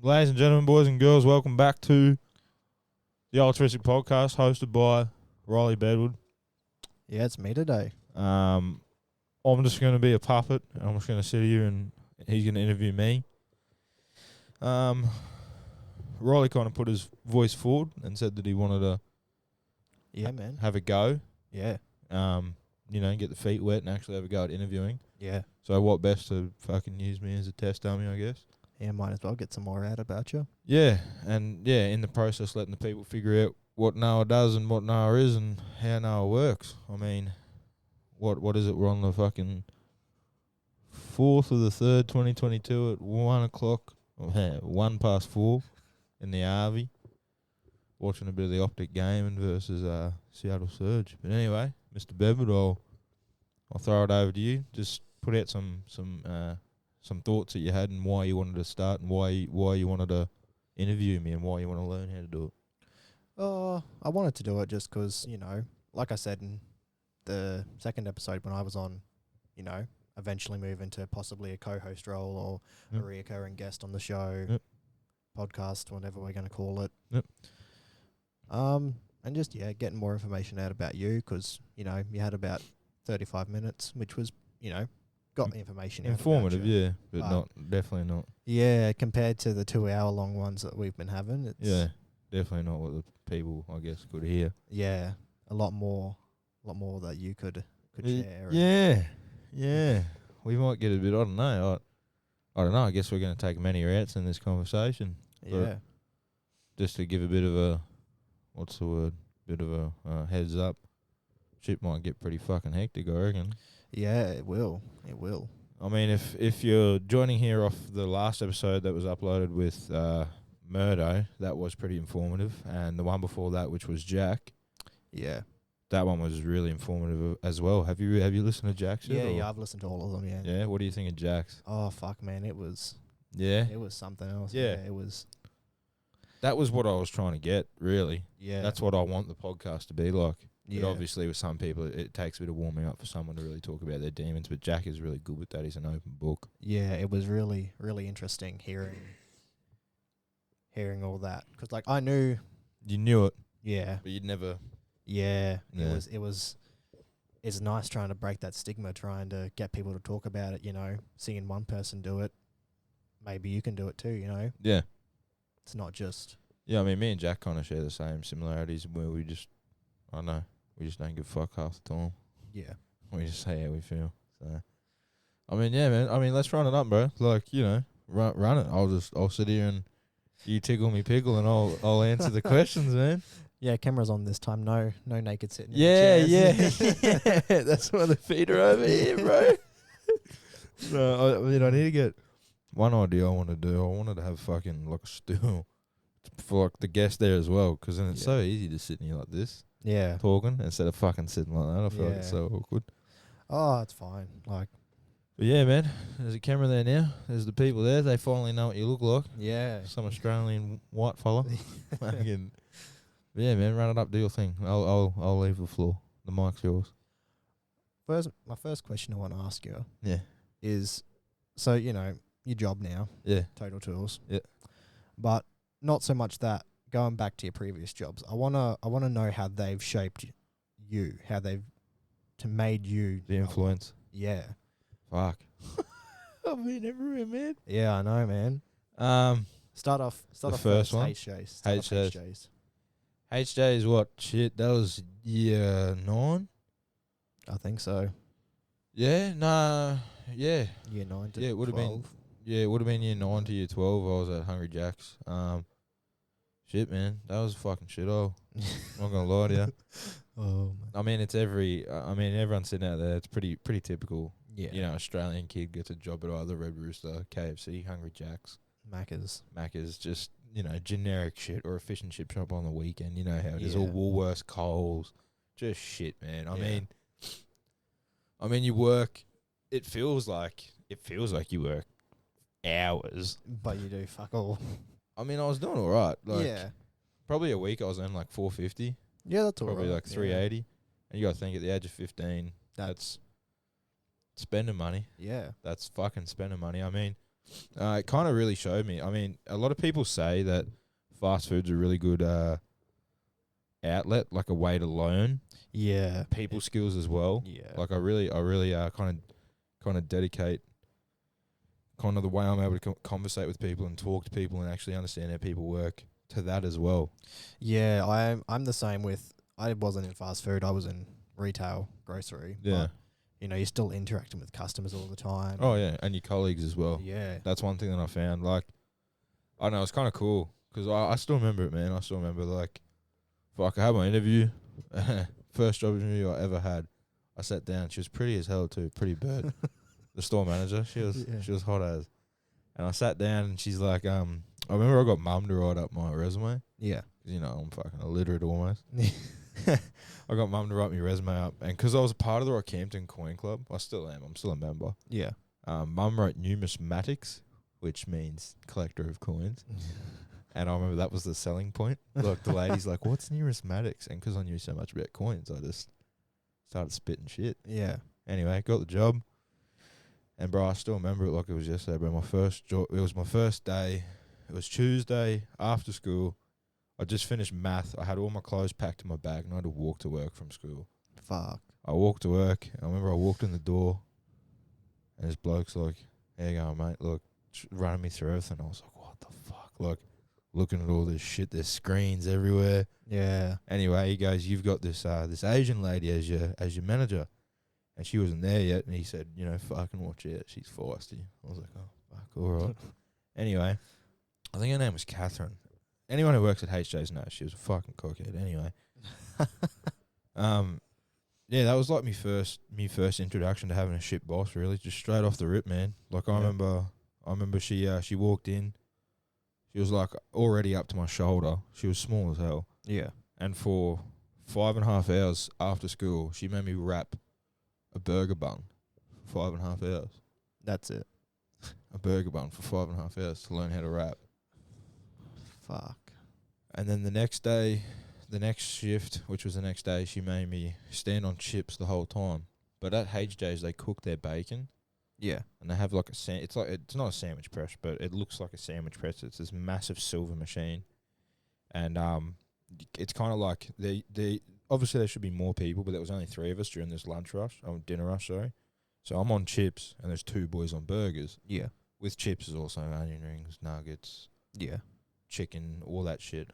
Ladies and gentlemen, boys and girls, welcome back to the Altruistic Podcast, hosted by Riley Bedward. Yeah, it's me today. I'm just going to be a puppet. I'm just going to sit here and he's going to interview me. Riley kind of put his voice forward and said that he wanted to Man. have a go. Yeah. Get the feet wet and actually have a go at interviewing. Yeah. So what best to fucking use me as a test dummy, I guess. Yeah, might as well get some more out about you. Yeah, and in the process letting the people figure out what Noah does and what Noah is and how Noah works. I mean, what is it? We're on the fucking 4th of the 3rd, 2022 at 1 o'clock, 1 past 4 in the RV, watching a bit of the Optic game versus Seattle Surge. But anyway, Mr. Bedward, I'll throw it over to you. Just put out some thoughts that you had and why you wanted to start and why you wanted to interview me and why you want to learn how to do it. I wanted to do it just because, like I said in the second episode when I was on, eventually move into possibly a co-host role or a reoccurring guest on the show, podcast, whatever we're going to call it. And just, getting more information out about you because, you had about 35 minutes, which was, got information out informative, about you. yeah, but definitely not. Yeah, compared to the 2-hour-long ones that we've been having. It's Definitely not what the people, I guess, could hear. Yeah, a lot more that you could share. Yeah. We might get a bit, I don't know. I guess we're going to take many routes in this conversation. Yeah. Just to give a bit of a heads up. Shit might get pretty fucking hectic, I reckon. Yeah, it will. It will. I mean, if you're joining here off the last episode that was uploaded with Murdo, that was pretty informative. And the one before that, which was Jack. Yeah. That one was really informative as well. Have you listened to Jack's? Yeah, I've listened to all of them, yeah. Yeah, what do you think of Jack's? Oh, fuck, man, it was... Yeah? It was something else. Yeah. It was... That was what I was trying to get, really. Yeah. That's what I want the podcast to be like. Yeah. But obviously with some people, it takes a bit of warming up for someone to really talk about their demons. But Jack is really good with that. He's an open book. Yeah, it was really, really interesting hearing all that. Because, I knew... You knew it. Yeah. But you'd never... Yeah. It's nice trying to break that stigma, trying to get people to talk about it, seeing one person do it. Maybe you can do it too, Yeah. It's not just... Yeah, I mean, me and Jack kind of share the same similarities where we just don't give a fuck half the time. Yeah. We just say how we feel. So, I mean, yeah, man. I mean, let's run it up, bro. Run it. I'll sit here and you tickle me pickle and I'll answer the questions, man. Yeah, camera's on this time. No naked sitting. Yeah. That's why the feet are over here, bro. No, I need to get one idea I want to do. I wanted to have fucking like a stool for like the guest there as well, because then it's so easy to sit in here like this. Yeah. Talking instead of fucking sitting like that. I feel like it's so awkward. Oh, it's fine. But yeah, man. There's a camera there now. There's the people there. They finally know what you look like. Yeah. Some Australian white fella. Fucking. Yeah, man. Run it up. Do your thing. I'll leave the floor. The mic's yours. My first question I want to ask you. Yeah. Is, so your job now. Yeah. Total Tools. Yeah. But not so much that. Going back to your previous jobs, I wanna know how they've shaped you, how they've made you the influence. Yeah. Fuck. I've been everywhere, man. Yeah, I know, man. Start off first one. HJs. HJ is what? Shit, that was year 9. I think so. Yeah, nah, yeah. Year 9 to 12. It would have been. Yeah, it would have been year 9 to year 12. I was at Hungry Jack's. Shit, man, that was a fucking shithole. Not gonna lie to you. Oh, man. I mean, everyone sitting out there. It's pretty typical. Yeah. Australian kid gets a job at either Red Rooster, KFC, Hungry Jack's, Macca's, just generic shit, or a fish and chip shop on the weekend. You know how it is. All Woolworths, Coles, just shit, man. I mean, you work. It feels like you work hours, but you do fuck all. I mean, I was doing all right. Probably a week I was earning like $450. Yeah, that's all right. Probably like $380. Yeah. And you got to think at the age of 15, that's spending money. Yeah. That's fucking spending money. I mean, It kind of really showed me. I mean, a lot of people say that fast food's a really good outlet, like a way to learn Yeah. people skills as well. Yeah. Like I really kind of dedicate kind of the way I'm able to conversate with people and talk to people and actually understand how people work to that as well. Yeah, I'm the same with. I wasn't in fast food. I was in retail, grocery. Yeah. But, you know, you're still interacting with customers all the time. Oh yeah, and your colleagues as well. Yeah. That's one thing that I found. Like, I don't know, it's kind of cool because I still remember it, man. I still remember, like, fuck, I had my interview, first job interview I ever had. I sat down. She was pretty as hell too, pretty bird. The store manager, she was hot as. And I sat down and she's like, I remember I got mum to write up my resume. Yeah. You know, I'm fucking illiterate almost. I got mum to write my resume up, and because I was a part of the Rockhampton Coin Club, I still am. I'm still a member. Yeah. Mum wrote numismatics, which means collector of coins. And I remember that was the selling point. Look, the lady's like, "What's numismatics?" And because I knew so much about coins, I just started spitting shit. Yeah. Anyway, got the job. And bro, I still remember it like it was yesterday, bro. My first job, it was my first day. It was Tuesday after school. I just finished math. I had all my clothes packed in my bag and I had to walk to work from school. Fuck. I walked to work. I remember I walked in the door and this bloke's like, "How you going, mate?" Look, running me through everything. I was like, "What the fuck?" Like, looking at all this shit. There's screens everywhere. Yeah. Anyway, he goes, "You've got this this Asian lady as your manager." And she wasn't there yet. And he said, "You know, fucking watch out. She's feisty." I was like, "Oh, fuck, all right." Anyway, I think her name was Catherine. Anyone who works at HJ's knows she was a fucking cockhead. Anyway. Yeah, that was like me first introduction to having a shit boss, really. Just straight off the rip, man. Like, I remember she walked in. She was, like, already up to my shoulder. She was small as hell. Yeah. And for 5.5 hours after school, she made me wrap a burger bun for 5.5 hours. That's it. A burger bun for 5.5 hours to learn how to wrap. Fuck. And then the next day, the next shift, which was the next day, she made me stand on chips the whole time. But at HJ's, they cook their bacon. Yeah. And they have like it's not a sandwich press, but it looks like a sandwich press. It's this massive silver machine. And it's kind of like they obviously there should be more people, but there was only 3 of us during this dinner rush, sorry. So I'm on chips and there's 2 boys on burgers. Yeah. With chips is also onion rings, nuggets, Yeah. chicken, all that shit.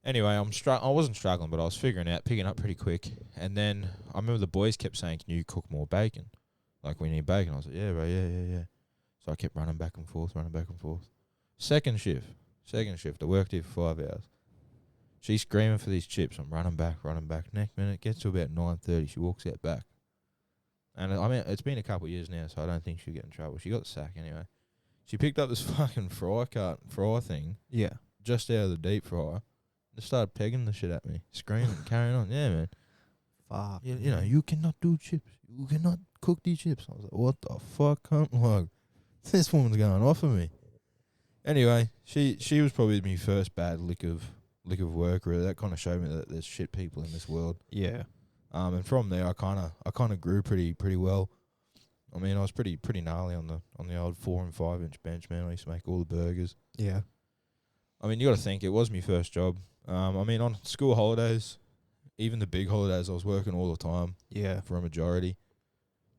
Anyway, I wasn't struggling, but I was picking up pretty quick. And then I remember the boys kept saying, "Can you cook more bacon? Like, we need bacon." I was like, "Yeah, bro, yeah. So I kept running back and forth. Second shift. I worked here for 5 hours. She's screaming for these chips. I'm running back. Next minute, gets to about 9:30. She walks out back. And I mean, it's been a couple of years now, so I don't think she'll get in trouble. She got the sack anyway. She picked up this fucking fry thing Yeah. just out of the deep fryer. Just started pegging the shit at me, screaming, carrying on. Yeah, man. Fuck. You know, you cannot do chips. You cannot cook these chips. I was like, what the fuck, cunt? Like, this woman's going off of me. Anyway, she was probably my first bad lick of work. Really, that kind of showed me that there's shit people in this world. Yeah. And from there, I kind of grew pretty well. I mean, I was pretty gnarly on the old 4 and 5 inch bench, man. I used to make all the burgers. Yeah. I mean, you got to think it was my first job. I mean, on school holidays, even the big holidays, I was working all the time. Yeah. For a majority,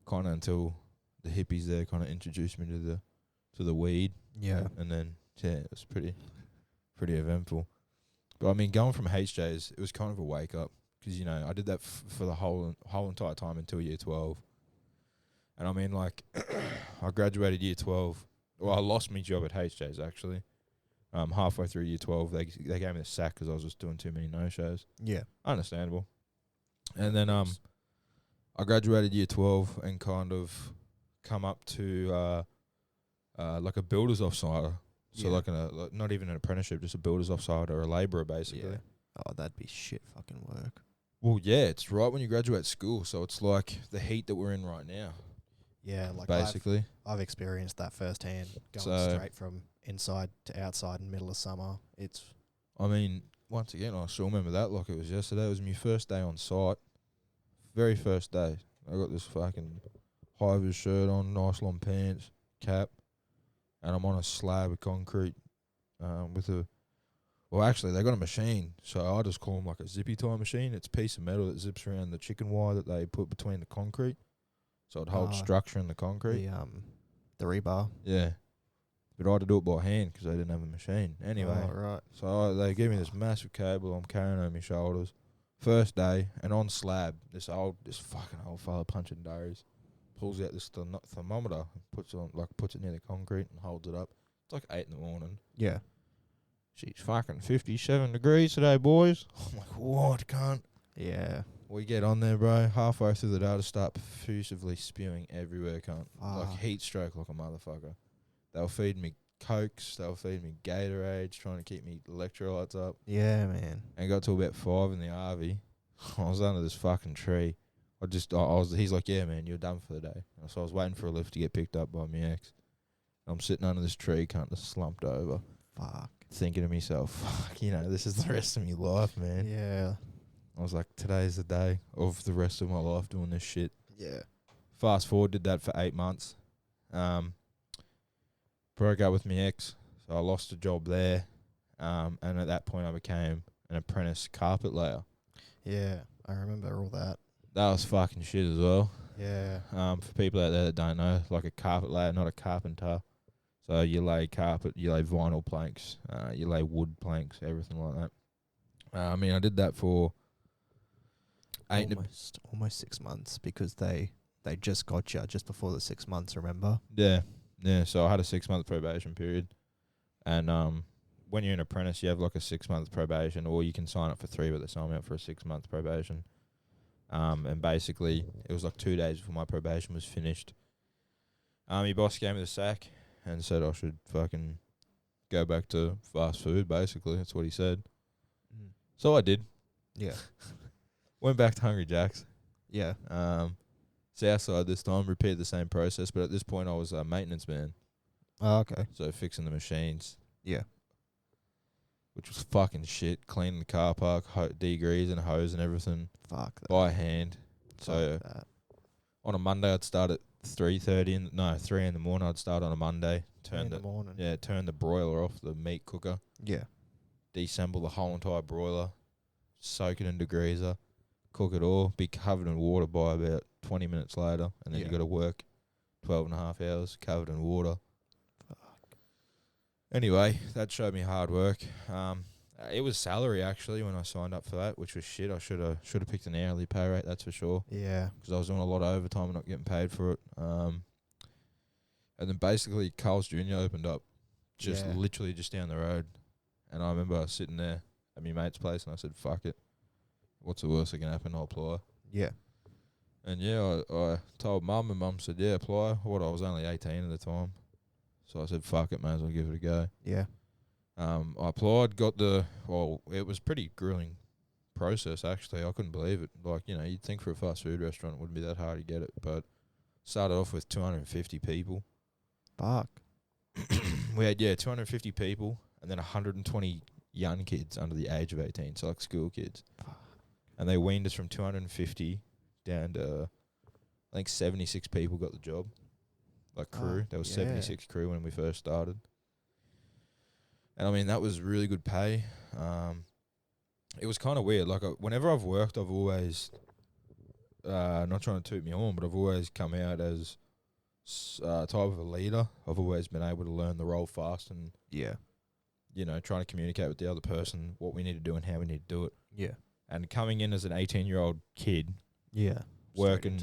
kind of until the hippies there kind of introduced me to the weed. Yeah. And then it was pretty eventful. But I mean, going from HJ's, it was kind of a wake up because you know I did that for the whole entire time until year 12. And I mean, like, I graduated year 12. Well, I lost my job at HJ's actually. Halfway through year 12, they gave me the sack because I was just doing too many no-shows. Yeah. Understandable. And then I graduated year 12 and kind of come up to like a builder's offsider. So like not even an apprenticeship, just a builder's offsider or a labourer basically. Yeah. Oh, that'd be shit fucking work. Well, yeah, it's right when you graduate school, so it's like the heat that we're in right now. Yeah, like basically. I've experienced that firsthand, going straight from inside to outside in the middle of summer. I mean, once again, I still remember that like it was yesterday. It was my first day on site. Very first day. I got this fucking high-vis shirt on, nice long pants, cap. and I'm on a slab of concrete with a. Well, actually, they got a machine, so I just call them like a zippy tie machine. It's a piece of metal that zips around the chicken wire that they put between the concrete, so it holds structure in the concrete. The rebar. Yeah, but I had to do it by hand because they didn't have a machine. Anyway, right. so they give me this massive cable I'm carrying on my shoulders. First day, and on slab, this fucking old fella punching diaries pulls out this thermometer and puts it near the concrete and holds it up. It's like 8 a.m. Yeah. She's fucking 57 degrees today, boys. I'm like, what, cunt? Yeah. We get on there, bro. Halfway through the day, to start profusively spewing everywhere, cunt. Like heat stroke like a motherfucker. They were feeding me Cokes, they were feeding me Gatorades, trying to keep me electrolytes up. Yeah, man. And got to about 5 in the RV. I was under this fucking tree. He's like, yeah, man, you're done for the day. So I was waiting for a lift to get picked up by my ex. I'm sitting under this tree, cunt, just slumped over. Fuck. Thinking to myself, fuck, this is the rest of my life, man. Yeah. I was like, today's the day of the rest of my life doing this shit. Yeah. Fast forward, did that for 8 months. Broke up with my ex, so I lost a job there. And at that point, I became an apprentice carpet layer. Yeah, I remember all that. That was fucking shit as well. Yeah. For people out there that don't know, like a carpet layer, not a carpenter. So you lay carpet, you lay vinyl planks, you lay wood planks, everything like that. I mean, I did that for almost 6 months because they just got you just before the 6 months, remember? Yeah. So I had a 6-month probation period. And when you're an apprentice, you have like a 6-month probation, or you can sign up for 3, but they sign me up for a 6-month probation. And basically, it was like 2 days before my probation was finished. My boss gave me the sack and said I should fucking go back to fast food, basically. That's what he said. Mm. So I did. Yeah. Went back to Hungry Jack's. Yeah. Southside this time, repeated the same process, but at this point I was a maintenance man. Oh, okay. So fixing the machines. Yeah. Which was fucking shit. Cleaning the car park, degreasing, hose and everything. Fuck that. By hand. So that. On a Monday I'd start at 3 in the morning. I'd start on a Monday. Turn the broiler off the meat cooker. Yeah. Deassemble the whole entire broiler. Soak it in degreaser. Cook it all. Be covered in water by about 20 minutes later. And then you got to work 12 and a half hours covered in water. Fuck. Anyway, that showed me hard work. It was salary actually when I signed up for that, which was shit. I should have picked an hourly pay rate, that's for sure. Yeah. Because I was doing a lot of overtime and not getting paid for it. And then basically Carl's Jr. opened up literally just down the road. And I remember sitting there at my mate's place and I said, fuck it. What's the worst that can happen? I'll apply. Yeah. And I told Mum, and Mum said, yeah, apply. I was only 18 at the time. So I said, fuck it, may as well give it a go. Yeah. I applied, it was pretty grueling process, actually. I couldn't believe it. Like, you'd think for a fast food restaurant it wouldn't be that hard to get it, but started off with 250 people. Fuck. We had, 250 people, and then 120 young kids under the age of 18, so like school kids. Fuck. And they weaned us from 250 down to, I think 76 people got the job. Like crew. There was 76 crew when we first started. And I mean, that was really good pay. It was kind of weird. Like, whenever I've worked, I've always, not trying to toot me on, but I've always come out as type of a leader. I've always been able to learn the role fast and, trying to communicate with the other person what we need to do and how we need to do it. Yeah. And coming in as an 18-year-old kid. Yeah. Working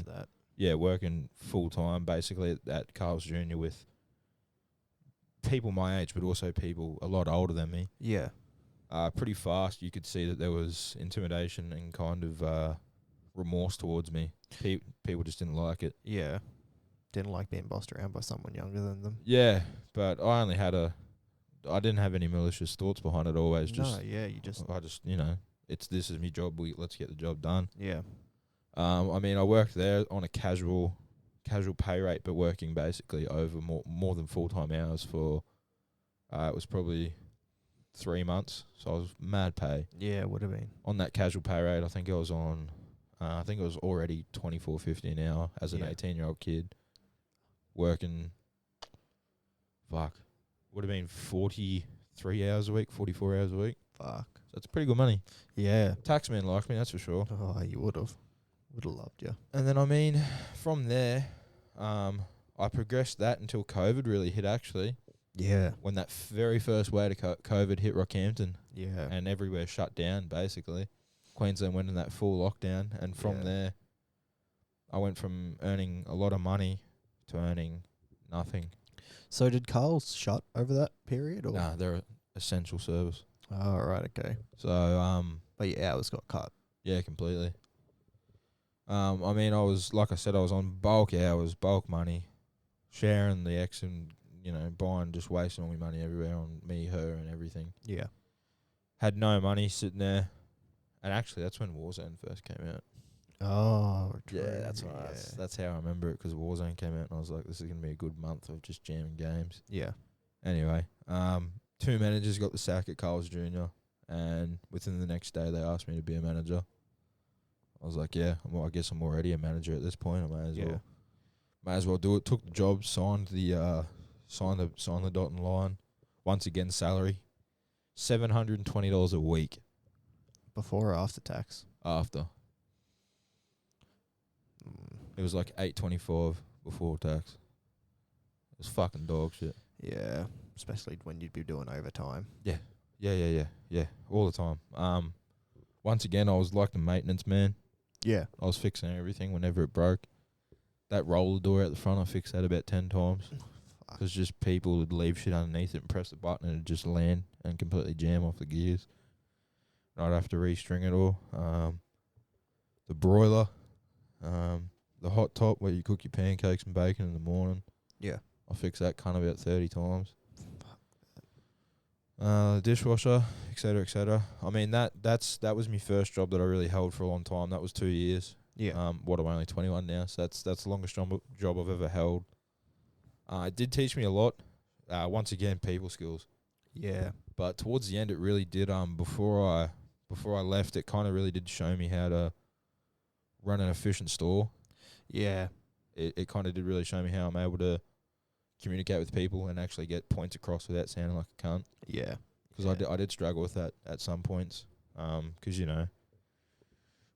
full time basically at Carl's Jr. with people my age, but also people a lot older than me. Yeah. Pretty fast, you could see that there was intimidation and kind of remorse towards me. People just didn't like it. Yeah. Didn't like being bossed around by someone younger than them. Yeah, but I didn't have any malicious thoughts behind it always. This is my job. Let's get the job done. Yeah. I mean, I worked there on a casual pay rate, but working basically over more than full-time hours for, it was probably 3 months. So I was mad pay. Yeah, it would have been. On that casual pay rate, I think I was on, it was already $24.50 an hour as an 18-year-old kid working, would have been 43 hours a week, 44 hours a week. Fuck. So that's pretty good money. Yeah. Taxman liked me, that's for sure. Oh, you would have. Would have loved you. And then, I mean, from there, I progressed that until COVID really hit, actually. Yeah. When that very first wave of COVID hit Rockhampton. Yeah. And everywhere shut down, basically. Queensland went in that full lockdown. And from there, I went from earning a lot of money to earning nothing. So did Carl's shut over that period? Or? Nah, they're an essential service. Oh, right, okay. So, but your hours got cut. yeah, completely. I mean, I was, like I said, I was on bulk hours, bulk money, sharing the ex and, you know, buying, just wasting all my money everywhere on me, her, and everything. Yeah. Had no money sitting there. And actually, that's when Warzone first came out. Oh, true. Yeah, that's right. That's how I remember it, because Warzone came out, and I was like, this is going to be a good month of just jamming games. Yeah. Anyway, 2 managers got the sack at Carl's Jr., and within the next day, they asked me to be a manager. I was like, yeah, I guess I'm already a manager at this point. I may as well do it. Took the job, signed the dotted line. Once again, salary $720 a week. Before or after tax? After. It was like $825 before tax. It was fucking dog shit. Yeah, especially when you'd be doing overtime. Yeah, all the time. Once again, I was like the maintenance man. Yeah. I was fixing everything whenever it broke. That roller door out the front, I fixed that about 10 times. Because just people would leave shit underneath it and press the button and it'd just land and completely jam off the gears. And I'd have to restring it all. The broiler, the hot top where you cook your pancakes and bacon in the morning. Yeah. I fixed that kind of about 30 times. Dishwasher, etc., etc. I mean, that was my first job that I really held for a long time. That was 2 years. Yeah. I'm only 21 now, so that's the longest job I've ever held. It did teach me a lot. Once again, people skills. Yeah. But towards the end, it really did. Before I left, it kind of really did show me how to run an efficient store. Yeah. It kind of did really show me how I'm able to communicate with people and actually get points across without sounding like a cunt. Yeah. Because I did struggle with that at some points. Because, you know,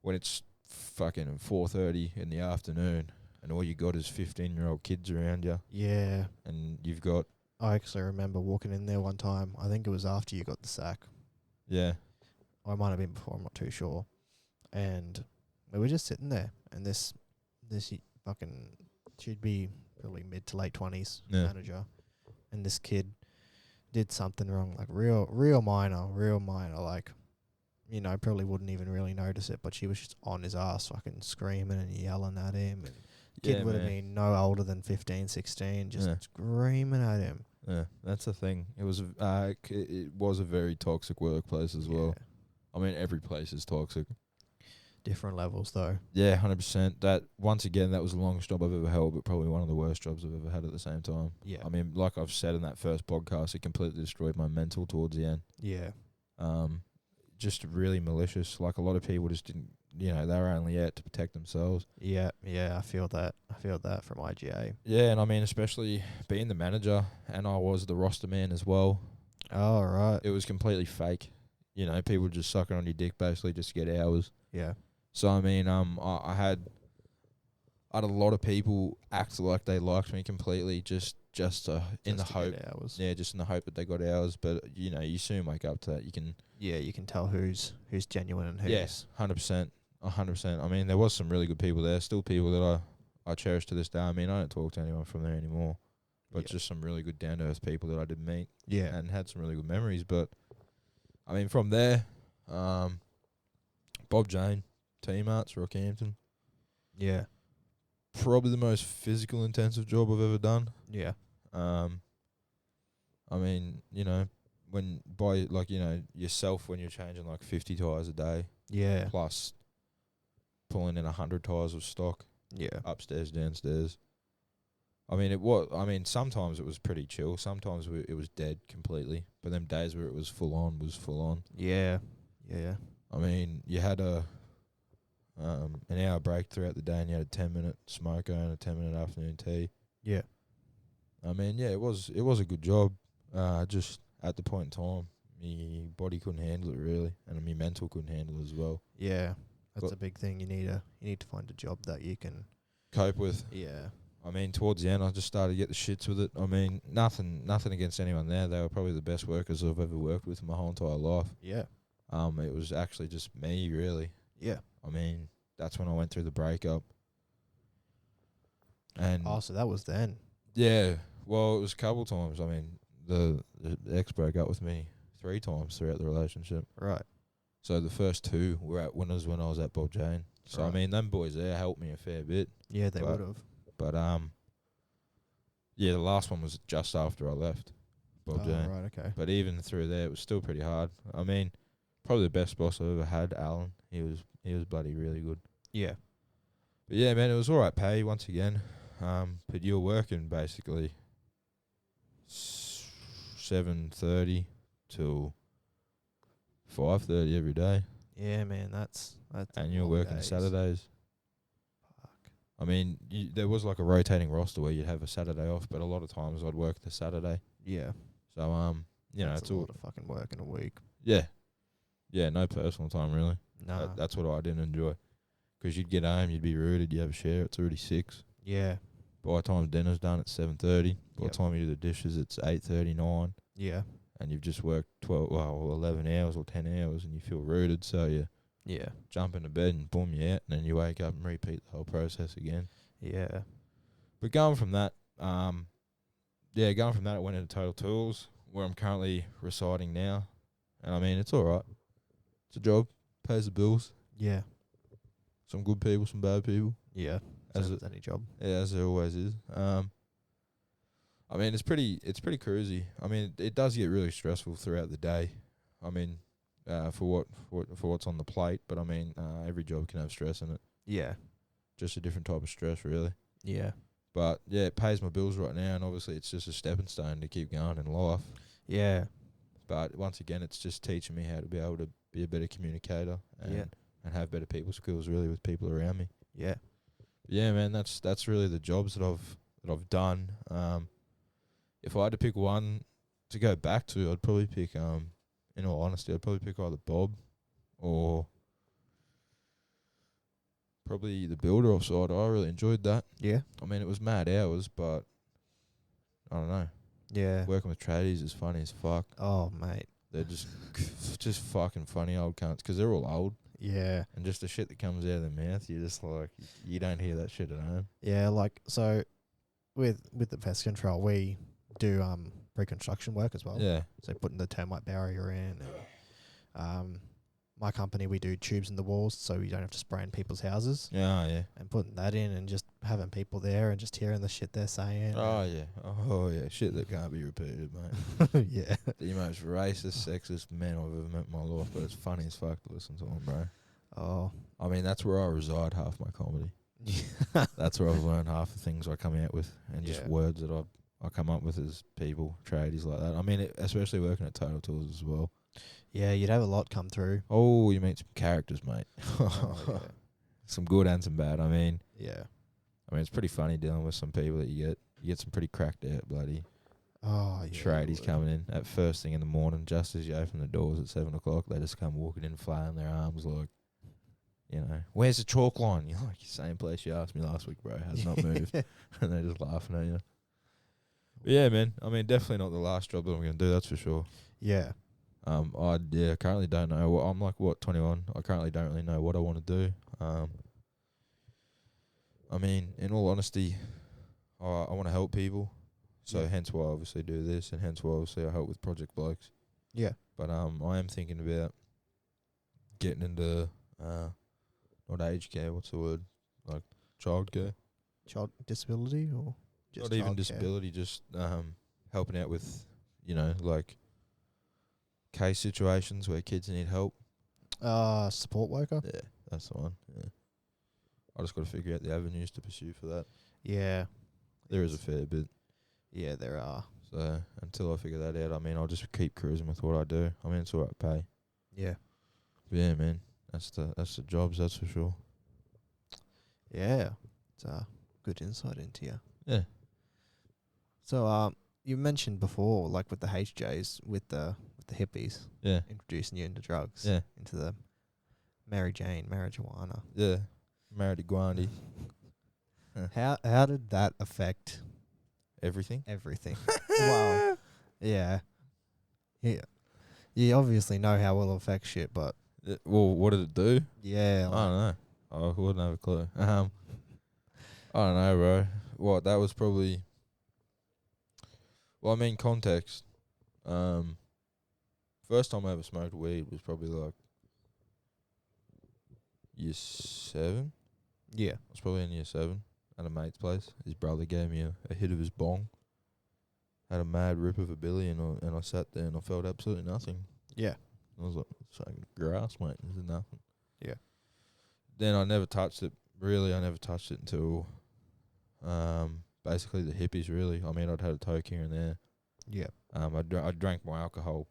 when it's fucking 4:30 in the afternoon and all you got is 15-year-old kids around you. Yeah. And you've got... I actually remember walking in there one time. I think it was after you got the sack. Yeah. Or it might have been before, I'm not too sure. And we were just sitting there, and this fucking... She'd be probably mid to late 20s manager. And this kid did something wrong, like real minor, like... You know, probably wouldn't even really notice it, but she was just on his ass, fucking screaming and yelling at him. And kid would have been no older than 15, 16, just screaming at him. Yeah, that's the thing. It was a very toxic workplace as well. I mean, every place is toxic. Different levels, though. Yeah, 100%. That once again, that was the longest job I've ever held, but probably one of the worst jobs I've ever had at the same time. Yeah. I mean, like I've said in that first podcast, it completely destroyed my mental towards the end. Yeah. Just really malicious. Like a lot of people just didn't, you know, they were only out to protect themselves. Yeah, I feel that. I feel that from IGA. Yeah, and I mean, especially being the manager, and I was the roster man as well. Oh, right. It was completely fake. You know, people just sucking on your dick basically just to get hours. Yeah. So I mean, I had a lot of people act like they liked me completely, just in the hope. Hours. Yeah, just in the hope that they got hours. But you know, you soon wake up to that. You can tell who's genuine and who's... Yes, 100%. 100%. I mean, there was some really good people there. Still people that I cherish to this day. I mean, I don't talk to anyone from there anymore. But just some really good down-to-earth people that I did meet. Yeah. And had some really good memories. But, I mean, from there, Bob Jane, Team Arts, Rockhampton. Yeah. Probably the most physical intensive job I've ever done. Yeah. I mean, you know, yourself when you're changing like 50 tyres a day. Yeah. Plus pulling in 100 tyres of stock. Yeah. Upstairs, downstairs. I mean, sometimes it was pretty chill. Sometimes it was dead completely. But them days where it was full on was full on. Yeah. Yeah. I mean, you had an hour break throughout the day and you had a 10-minute smoko and a 10-minute afternoon tea. Yeah. I mean, yeah, it was a good job. Just at the point in time, my body couldn't handle it really, and my mental couldn't handle it as well. Yeah, that's But a big thing. You need to find a job that you can cope with. Yeah. I mean, towards the end, I just started to get the shits with it. I mean, nothing against anyone there. They were probably the best workers I've ever worked with in my whole entire life. Yeah. It was actually just me, really. Yeah. I mean, that's when I went through the breakup. And so that was then. yeah, well, it was a couple times. I mean, the ex broke up with me 3 times throughout the relationship. Right. So the first 2 were at winners when I was at Bob Jane. So I Right. mean, them boys there helped me a fair bit. Yeah, they But- would have. But yeah, the last one was just after I left Bob Jane. Right, okay. But even through there, it was still pretty hard. I mean, probably the best boss I've ever had, Alan. He was bloody really good. Yeah. But yeah, man, it was all right pay once again. But you were working basically 7:30 till 5:30 every day, Yeah, man, that's and you were long working days. Saturdays. Fuck. I mean, there was like a rotating roster where you'd have a Saturday off, but a lot of times I'd work the Saturday. Yeah. So you know, That's it's a all lot of fucking work in a week. yeah, no personal time really. Nah. That's what I didn't enjoy. 'Cause you'd get home, you'd be rooted, you have a share, it's already 6. Yeah. By the time dinner's done, it's 7:30. By Yep. the time you do the dishes, it's 8:30, 9. Yeah. And you've just worked 11 hours or 10 hours, and you feel rooted, so you Yeah. jump into bed and boom, you're out, and then you wake up and repeat the whole process again. Yeah. But going from that, I went into Total Tools, where I'm currently residing now. And I mean, it's all right. It's a job, pays the bills. Yeah. Some good people, some bad people. Yeah. As As any job. Yeah, as there always is. I mean, it's pretty cruisy. I mean, it does get really stressful throughout the day. I mean, for what's on the plate, but I mean, every job can have stress in it. Yeah. Just a different type of stress, really. Yeah. But yeah, it pays my bills right now, and obviously, it's just a stepping stone to keep going in life. Yeah. But once again, it's just teaching me how to be able to be a better communicator and have better people skills, really, with people around me. Yeah. Yeah, man, that's really the jobs that I've done. If I had to pick one to go back to, I'd probably pick in all honesty, I'd probably pick either Bob or probably the builder offside. I really enjoyed that. Yeah. I mean, it was mad hours, but I don't know. Yeah. Working with tradies is funny as fuck. Oh, mate. They're just fucking funny old cunts because they're all old. Yeah. And just the shit that comes out of their mouth, you just like, you don't hear that shit at home. Yeah, like, so with the pest control, we do pre-construction work as well. Yeah. So putting the termite barrier in. And, my company, we do tubes in the walls so you don't have to spray in people's houses. Yeah, yeah. And putting that in and just having people there and just hearing the shit they're saying. Oh, yeah. Oh, yeah. Shit that can't be repeated, mate. Yeah. The most racist, sexist man I've ever met in my life, but it's funny as fuck to listen to him, bro. Oh. I mean, that's where I reside half my comedy. That's where I've learned half the things I come out with and just words that I come up with as people, tradies like that. I mean, especially working at Total Tools as well. Yeah, you'd have a lot come through. Oh, you meet some characters, mate. Oh, Some good and some bad. I mean, yeah. it's pretty funny dealing with some people that you get some pretty cracked out bloody Oh, yeah. tradies coming in at first thing in the morning, just as you open the doors at 7 o'clock. They just come walking in, flying their arms like, you know, where's the chalk line? You're like, same place you asked me last week, bro. Has not moved. And they're just laughing at you. But yeah, man. I mean, definitely not the last job that I'm going to do, that's for sure. Yeah. I currently don't know. I'm like, 21? I currently don't really know what I want to do. I mean, in all honesty, I want to help people. So hence why I obviously do this, and hence why obviously I help with Project Blokes. Yeah. But I am thinking about getting into not aged care, what's the word? Like childcare. Child disability or just Not even childcare? disability, just helping out with, you know, like case situations where kids need help. Support worker? Yeah, that's the one. Yeah. I just got to figure out the avenues to pursue for that. Yeah. There is a fair bit. Yeah, there are. So until I figure that out, I mean, I'll just keep cruising with what I do. I mean, it's all right pay. Yeah. But yeah, man, that's the jobs, that's for sure. Yeah. It's good insight into you. Yeah. So, you mentioned before, like with the HJs, with the hippies, Yeah. introducing you into drugs, Yeah. into the Mary Jane, marijuana. Yeah. Marijuana. How did that affect Everything. everything? Wow. Yeah. Yeah. You obviously know how it will affect shit, but Well, what did it do? yeah, I don't know. I wouldn't have a clue. I don't know, bro. What, that was probably... Well, I mean, context. First time I ever smoked weed was probably like year 7. yeah, I was probably in year 7 at a mate's place. His brother gave me a hit of his bong. Had a mad rip of a billy, and I sat there and I felt absolutely nothing. yeah, I was like, it's fucking grass, mate. This is nothing. Yeah. Then I never touched it. Really, I never touched it until basically the hippies, really. I mean, I'd had a toke here and there. yeah, I drank my alcohol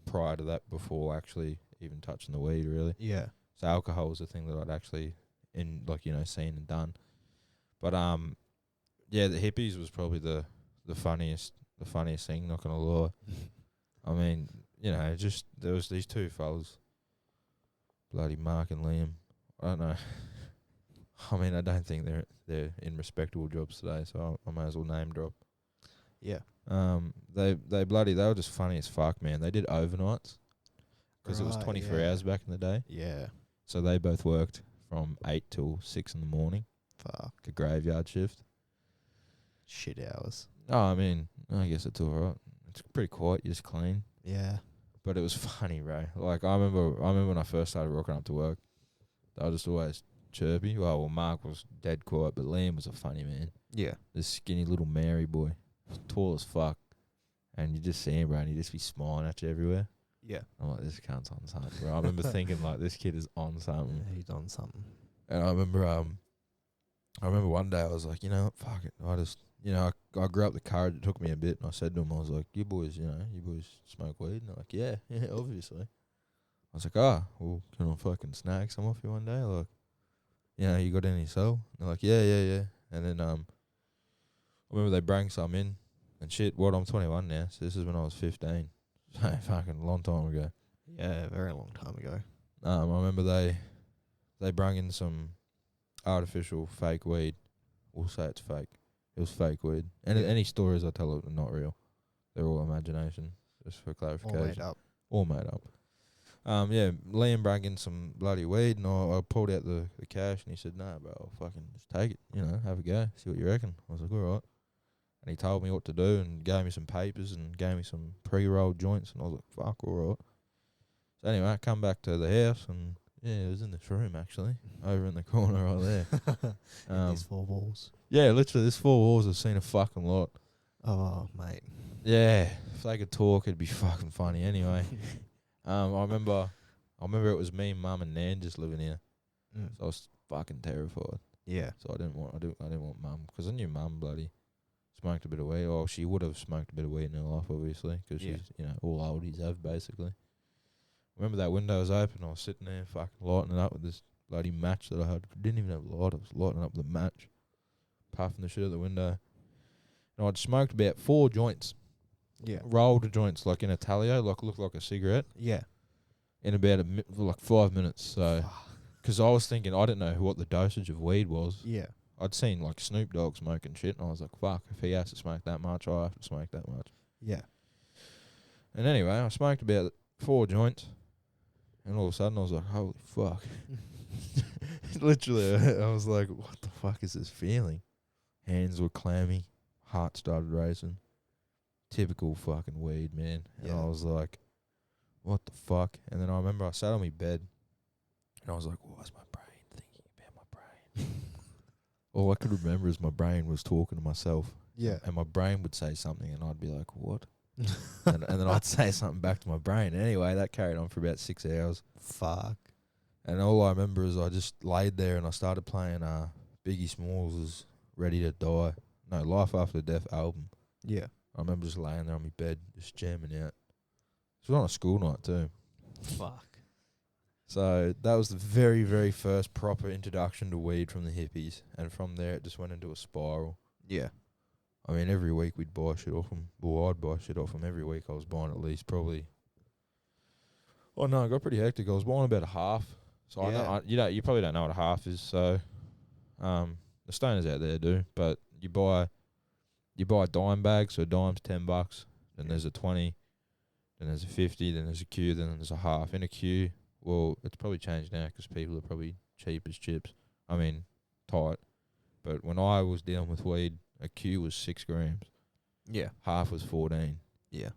prior to that before actually even touching the weed, really. yeah, So alcohol was the thing that I'd actually, seen and done. But yeah, the hippies was probably the funniest thing, not gonna lie. I mean, just there was these two fellas, bloody Mark and Liam. I don't know. I mean, I don't think they're in respectable jobs today, so I might as well name drop. yeah. They were just funny as fuck, man. They did overnights because it was 24 hours back in the day. Yeah. So they both worked from 8 till 6 in the morning, Fuck. a graveyard shift. Shit hours. Oh, I mean, I guess it's all right. It's pretty quiet. You just clean. Yeah. But it was funny, bro. Like I remember when I first started rocking up to work, they were just always chirpy. Well, Mark was dead quiet, but Liam was a funny man. Yeah. This skinny little Mary boy, tall as fuck, and you just see him, bro, and he just be smiling at you everywhere. Yeah. I'm like, this cunt's on something, bro. I remember thinking like, this kid is on something. He's on something. And I remember one day I was like, fuck it. I just, I grew up the courage. It took me a bit, and I said to him, I was like, you boys smoke weed? And they're like, yeah, obviously. I was like, well, can I fucking snag some off you one day? Like, you got any so? And they're like, yeah. And then I remember they bring some in, and shit. What, I'm 21 now, so this is when I was 15. So fucking long time ago. Yeah, a very long time ago. I remember they brought in some artificial fake weed. We'll say it's fake. It was fake weed. And any stories I tell are not real. They're all imagination, just for clarification. All made up. Yeah, Liam brought in some bloody weed, and I pulled out the cash, and he said, nah, bro, I'll fucking just take it, have a go, see what you reckon. I was like, all right. And he told me what to do and gave me some papers and gave me some pre-rolled joints, and I was like, fuck, all right. So anyway, I come back to the house, and it was in this room, actually, over in the corner right there. In these 4 walls. Yeah, literally, this 4 walls I've seen a fucking lot. Oh, mate. Yeah, if they could talk, it'd be fucking funny anyway. I remember it was me, Mum, and Nan just living here. So I was fucking terrified. Yeah. So I didn't want Mum, because I knew Mum bloody smoked a bit of weed. Well, she would have smoked a bit of weed in her life, obviously, because she's all oldies have basically. Remember that window was open. I was sitting there fucking lighting it up with this bloody match that I had. Didn't even have a light. I was lighting up the match, puffing the shit out the window. And I'd smoked about 4 joints. Yeah. Rolled joints like in a talio, like looked like a cigarette. Yeah. In about 5 minutes. So, because I was thinking, I didn't know what the dosage of weed was. Yeah. I'd seen like Snoop Dogg smoking shit, and I was like, fuck, if he has to smoke that much, I have to smoke that much. Yeah. And anyway, I smoked about 4 joints, and all of a sudden I was like, holy fuck. Literally, I was like, what the fuck is this feeling? Hands were clammy, heart started racing. Typical fucking weed, man. And I was like, what the fuck? And then I remember I sat on my bed, and I was like, why is my brain thinking about my brain? All I could remember is my brain was talking to myself. Yeah. And my brain would say something, and I'd be like, what? and then I'd say something back to my brain. Anyway, that carried on for about 6 hours. Fuck. And all I remember is I just laid there and I started playing Biggie Smalls' Ready to Die. No, Life After Death album. Yeah. I remember just laying there on my bed, just jamming out. It was on a school night too. Fuck. So that was the very, very first proper introduction to weed from the hippies. And from there it just went into a spiral. Yeah. I mean, every week we'd buy shit off them. Well, I'd buy shit off them every week. I was buying at least probably. Oh no, it got pretty hectic. I was buying about a half. So I know you probably don't know what a half is. So, the stoners out there do, but you buy dime bags. So dime's $10. Then there's a 20. Then there's a 50. Then there's a Q. Then there's a half. In a Q, well, it's probably changed now because people are probably cheap as chips. I mean, tight. But when I was dealing with weed, a Q was 6 grams. Yeah. Half was 14. Yeah.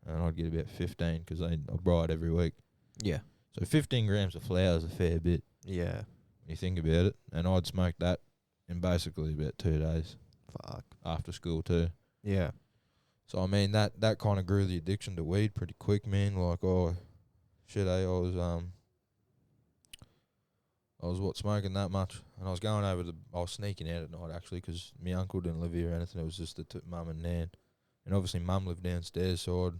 And I'd get about 15 because I buy it every week. Yeah. So 15 grams of flour is a fair bit. Yeah. When you think about it. And I'd smoke that in basically about 2 days. Fuck. After school too. Yeah. So, I mean, that kind of grew the addiction to weed pretty quick, man. Like, oh, shit, I was smoking that much. And I was going I was sneaking out at night, actually, because my uncle didn't live here or anything. It was just mum and nan. And obviously, mum lived downstairs, so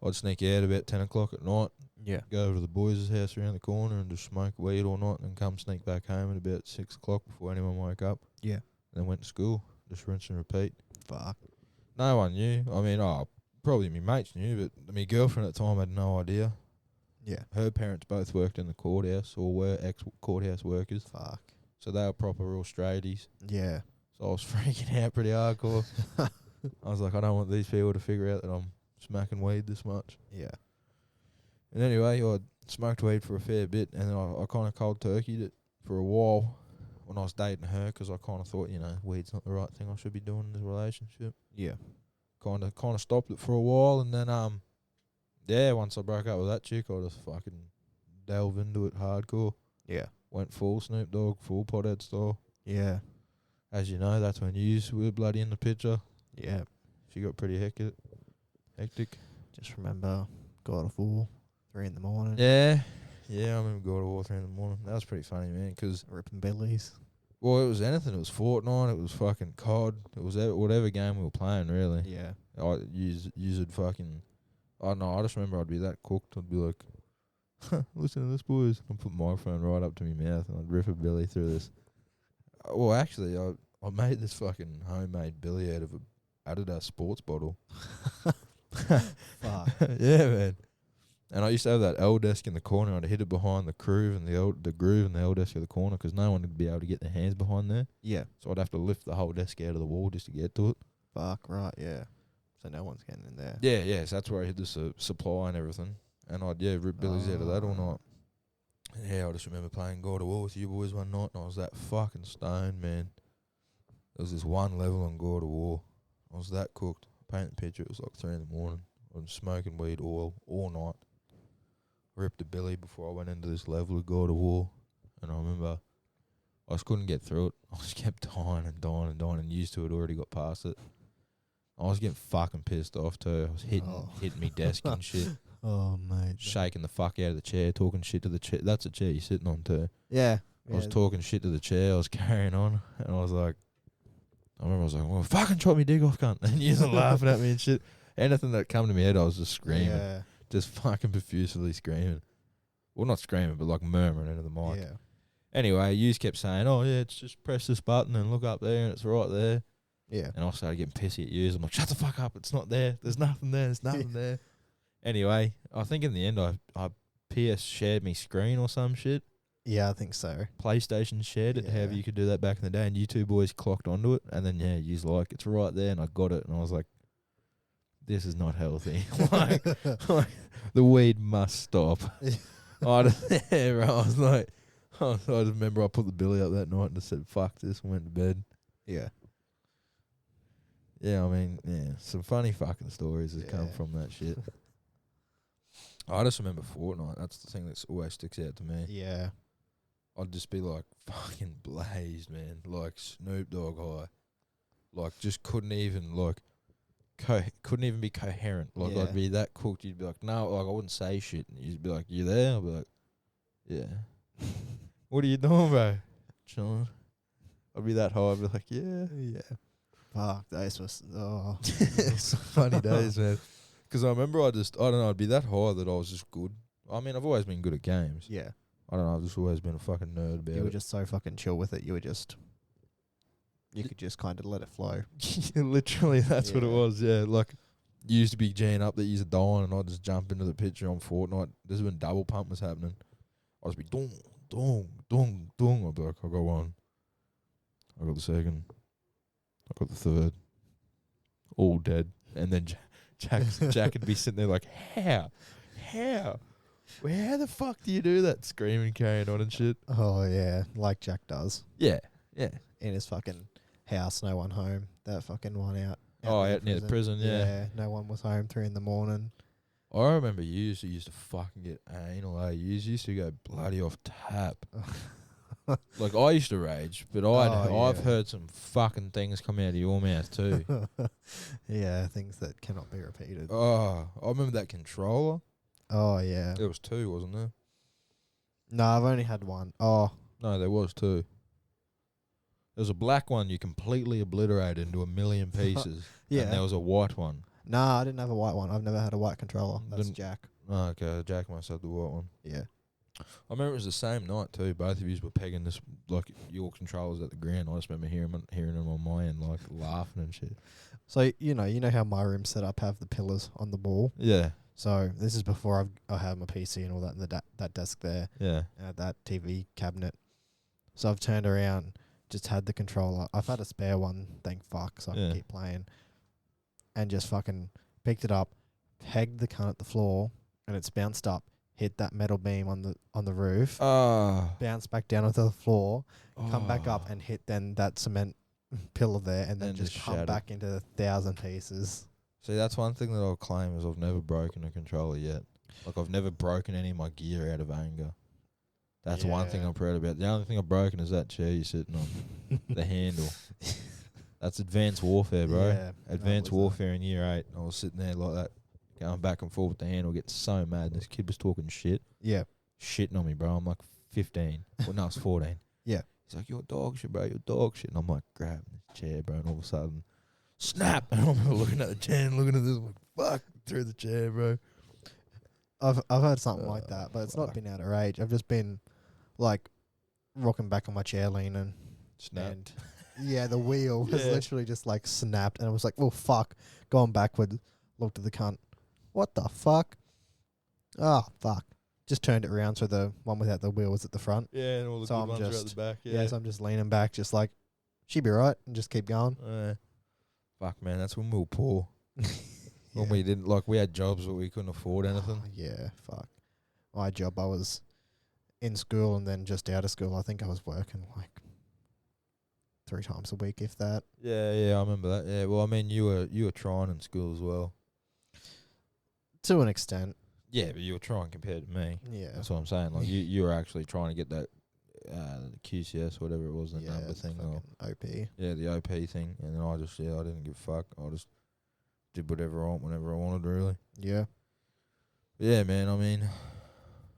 I'd sneak out about 10 o'clock at night. Yeah. Go over to the boys' house around the corner and just smoke weed all night and then come sneak back home at about 6 o'clock before anyone woke up. Yeah. And then went to school. Just rinse and repeat. Fuck. No one knew. I mean, probably my mates knew, but my girlfriend at the time had no idea. Yeah. Her parents both worked in the courthouse or were ex-courthouse workers. Fuck. So they were proper real straighties. Yeah. So I was freaking out pretty hardcore. I was like, I don't want these people to figure out that I'm smacking weed this much. Yeah. And anyway, I smoked weed for a fair bit, and then I kind of cold turkeyed it for a while when I was dating her, because I kind of thought, weed's not the right thing I should be doing in this relationship. Yeah. Kind of stopped it for a while, and then once I broke up with that chick, I just fucking delve into it hardcore. Yeah. Went full Snoop Dogg, full pothead style. Yeah. As you know, that's when you were bloody in the picture. Yeah. She got pretty hectic. Just remember God of War, 3 in the morning. Yeah, I remember God of War 3 in the morning. That was pretty funny, man, because Ripping bellies. well, it was anything. It was Fortnite. It was fucking COD. It was whatever game we were playing, really. Yeah. I used fucking. I don't know. I just remember I'd be that cooked. I'd be like, "Listen to this, boys." I'd put my phone right up to my mouth and I'd rip a billy through this. Well, actually, I made this fucking homemade billy out of a Adidas sports bottle. Fuck. Yeah, man. And I used to have that L desk in the corner. I'd hit it behind the groove and the L desk in the corner, because no one would be able to get their hands behind there. Yeah. So I'd have to lift the whole desk out of the wall just to get to it. Fuck, right, yeah. So no one's getting in there. Yeah. So that's where I hid the supply and everything. And I'd rip billies out of that all night. And I just remember playing God of War with you boys one night, and I was that fucking stoned, man. There was this one level on God of War. I was that cooked. I painted the picture. It was like 3 in the morning. I was smoking weed all night. Ripped a billy before I went into this level of God of War, and I remember I just couldn't get through it. I just kept dying, and used to it, already got past it. I was getting fucking pissed off too. I was hitting me desk and shit. Oh, mate. Shaking the fuck out of the chair, talking shit to the chair. That's a chair you're sitting on too. Yeah. I was talking shit to the chair. I was carrying on, and I was like, well, fucking chop me dick off, cunt. And you were laughing at me and shit. Anything that come to my head, I was just screaming. Yeah. Just fucking profusely screaming. Well, not screaming, but like murmuring into the mic. Yeah. Anyway, you kept saying, oh, yeah, it's just press this button and look up there and it's right there. Yeah. And I started getting pissy at you. I'm like, shut the fuck up. It's not there. There's nothing there. There's nothing there. Anyway, I think in the end, I PS shared me screen or some shit. Yeah, I think so. PlayStation shared it, however you could do that back in the day. And you two boys clocked onto it. And then, you's like, it's right there. And I got it. And I was like, this is not healthy. like, the weed must stop. I was like, I just remember I put the billy up that night and just said, fuck this, and went to bed. Yeah. Yeah, I mean, some funny fucking stories that come from that shit. I just remember Fortnite. That's the thing that always sticks out to me. Yeah. I'd just be like fucking blazed, man. Like Snoop Dogg high. Like just couldn't even be coherent. Like I'd be that cooked. You'd be like, no, like I wouldn't say shit. And you'd be like, you there? I'd be like, yeah. What are you doing, bro? Chilling. I'd be that high. I'd be like, yeah. Fuck, those was It's funny days, man. Because I remember I don't know, I'd be that high that I was just good. I mean, I've always been good at games. Yeah. I don't know, I've just always been a fucking nerd about it. You were just so fucking chill with it. You were just You could just kind of let it flow. Literally, that's what it Yeah. was. Yeah, like you used to be G'ing up that you're dying, and I'd just jump into the picture on Fortnite. This is when double pump was happening. I'd just be dong, dong, dong, dong. I'd be like, I got one. I got the second. I got the third. All dead. And then Jack would be sitting there like, how? Well, how the fuck do you do that? Screaming, carrying on and shit. Oh, yeah. Like Jack does. Yeah. In his fucking house, no one home. That fucking one out. Out near the prison, yeah. No one was home 3 a.m. I remember you used to fucking get anal, eh? You used to go bloody off tap. Like, I used to rage, but I've heard some fucking things come out of your mouth too. Yeah, things that cannot be repeated. Oh, I remember that controller. Oh, yeah. There was 2, wasn't there? No, I've only had one. Oh. No, there was 2. There was a black one you completely obliterated into a million pieces. Yeah. And there was a white one. Nah, I didn't have a white one. I've never had a white controller. That's Didn't- Jack. Oh, okay, Jack must have the white one. Yeah. I remember it was the same night too. Both of you were pegging this, like, your controllers at the ground. I just remember hearing them on my end, like, laughing and shit. So, you know how my room set up have the pillars on the wall? Yeah, So, this is before I have my PC and all that, and that desk there, yeah. that TV cabinet. So, I've turned around, just had the controller. I've had a spare one, thank fuck, so I can keep playing. And just fucking picked it up, pegged the cunt at the floor, and it's bounced up, hit that metal beam on the roof, bounced back down onto the floor, come back up and hit then that cement pillar there, and then just come back into 1,000 pieces. See, that's one thing that I'll claim is I've never broken a controller yet. Like, I've never broken any of my gear out of anger. That's one thing I'm proud about. The only thing I've broken is that chair you're sitting on, the handle. That's advanced warfare, bro. Yeah, Advanced warfare in year 8. I was sitting there like that, going back and forth with the handle, getting so mad. This kid was talking shit. Yeah. Shitting on me, bro. I'm like 15. Well, no, I was 14. Yeah. He's like, you're dog shit, bro. You're dog shit. And I'm like, grabbing this chair, bro. And all of a sudden, snap. And I'm looking at the chair and looking at this, like, fuck, through the chair, bro. I've heard something like that, but it's not been out of rage. I've just been, like, rocking back on my chair leaning. Snap. And yeah, the wheel was literally just, like, snapped. And I was like, well, fuck. Going backward, looked at the cunt. What the fuck? Oh, fuck. Just turned it around so the one without the wheel was at the front. Yeah, and all the good ones are at the back. Yeah, so I'm just leaning back, just like, she be right, and just keep going. Fuck, man, that's when we were poor. When we didn't, like, we had jobs but we couldn't afford anything. Yeah, fuck. My job, I was in school and then just out of school. I think I was working, like, 3 times a week, if that. Yeah, I remember that. Yeah, well, I mean, you were trying in school as well. To an extent. Yeah, but you were trying compared to me. Yeah. That's what I'm saying. Like, you were actually trying to get that QCS, whatever it was, the number thing. Or OP. Yeah, the OP thing. And then I didn't give a fuck. I just did whatever I want whenever I wanted, really. Yeah. But yeah, man, I mean,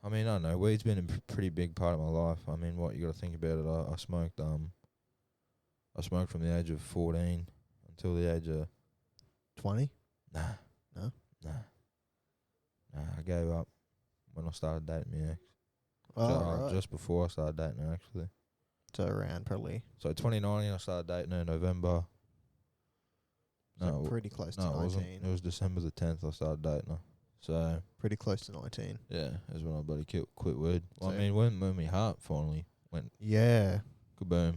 I don't know. Weed's been a pretty big part of my life. I mean, what you got to think about it. I smoked. I smoked from the age of 14 until the age of 20. Nah. I gave up when I started dating my ex. Just before I started dating her, actually. So around probably. So 2019, I started dating her in November. So pretty close to 19. It wasn't. It was December the 10th I started dating her. So pretty close to 19. Yeah, that's when I bloody quit weed. Well, So I mean, when my heart finally went kaboom,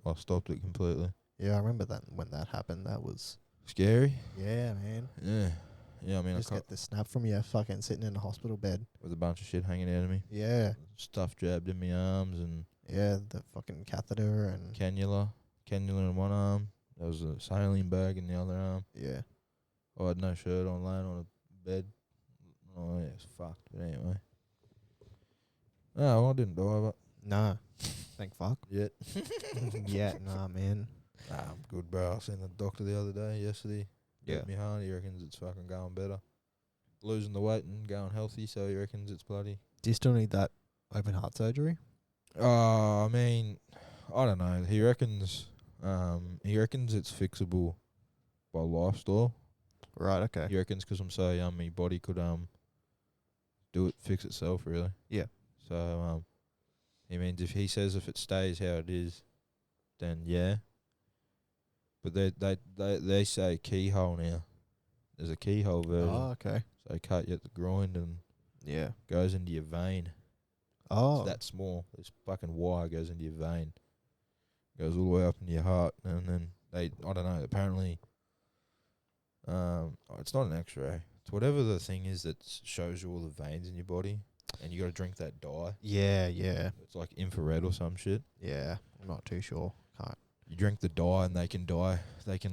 I stopped it completely. Yeah, I remember that when that happened. That was scary. Yeah, man. Yeah, I mean, just get the snap from you fucking sitting in a hospital bed with a bunch of shit hanging out of me. Yeah. Stuff jabbed in my arms and the fucking catheter and cannula in one arm. There was a saline bag in the other arm. Yeah. I had no shirt on, laying on a bed. Oh yeah, it's fucked. But anyway. No, I didn't die, but nah. Thank fuck. Yet. Yeah, nah, man. Nah, I'm good, bro. I seen the doctor the other day, yesterday. Yeah. Me heart, he reckons it's fucking going better. Losing the weight and going healthy, so he reckons it's bloody. Do you still need that open heart surgery? I mean, I don't know. He reckons it's fixable by lifestyle. Right, okay. He reckons 'cause I'm so young, my body could fix itself, really. Yeah. So he means if he says if it stays how it is, then yeah. But they say keyhole now. There's a keyhole version. Oh, okay. So they cut you at the groin and Yeah. goes into your vein. Oh. It's that small. This fucking wire goes into your vein. Goes all the way up into your heart, and then I don't know, apparently, it's not an X-ray. It's whatever the thing is that shows you all the veins in your body, and you got to drink that dye. Yeah, yeah. It's like infrared or some shit. Yeah, I'm not too sure. Can't. You drink the dye, and they can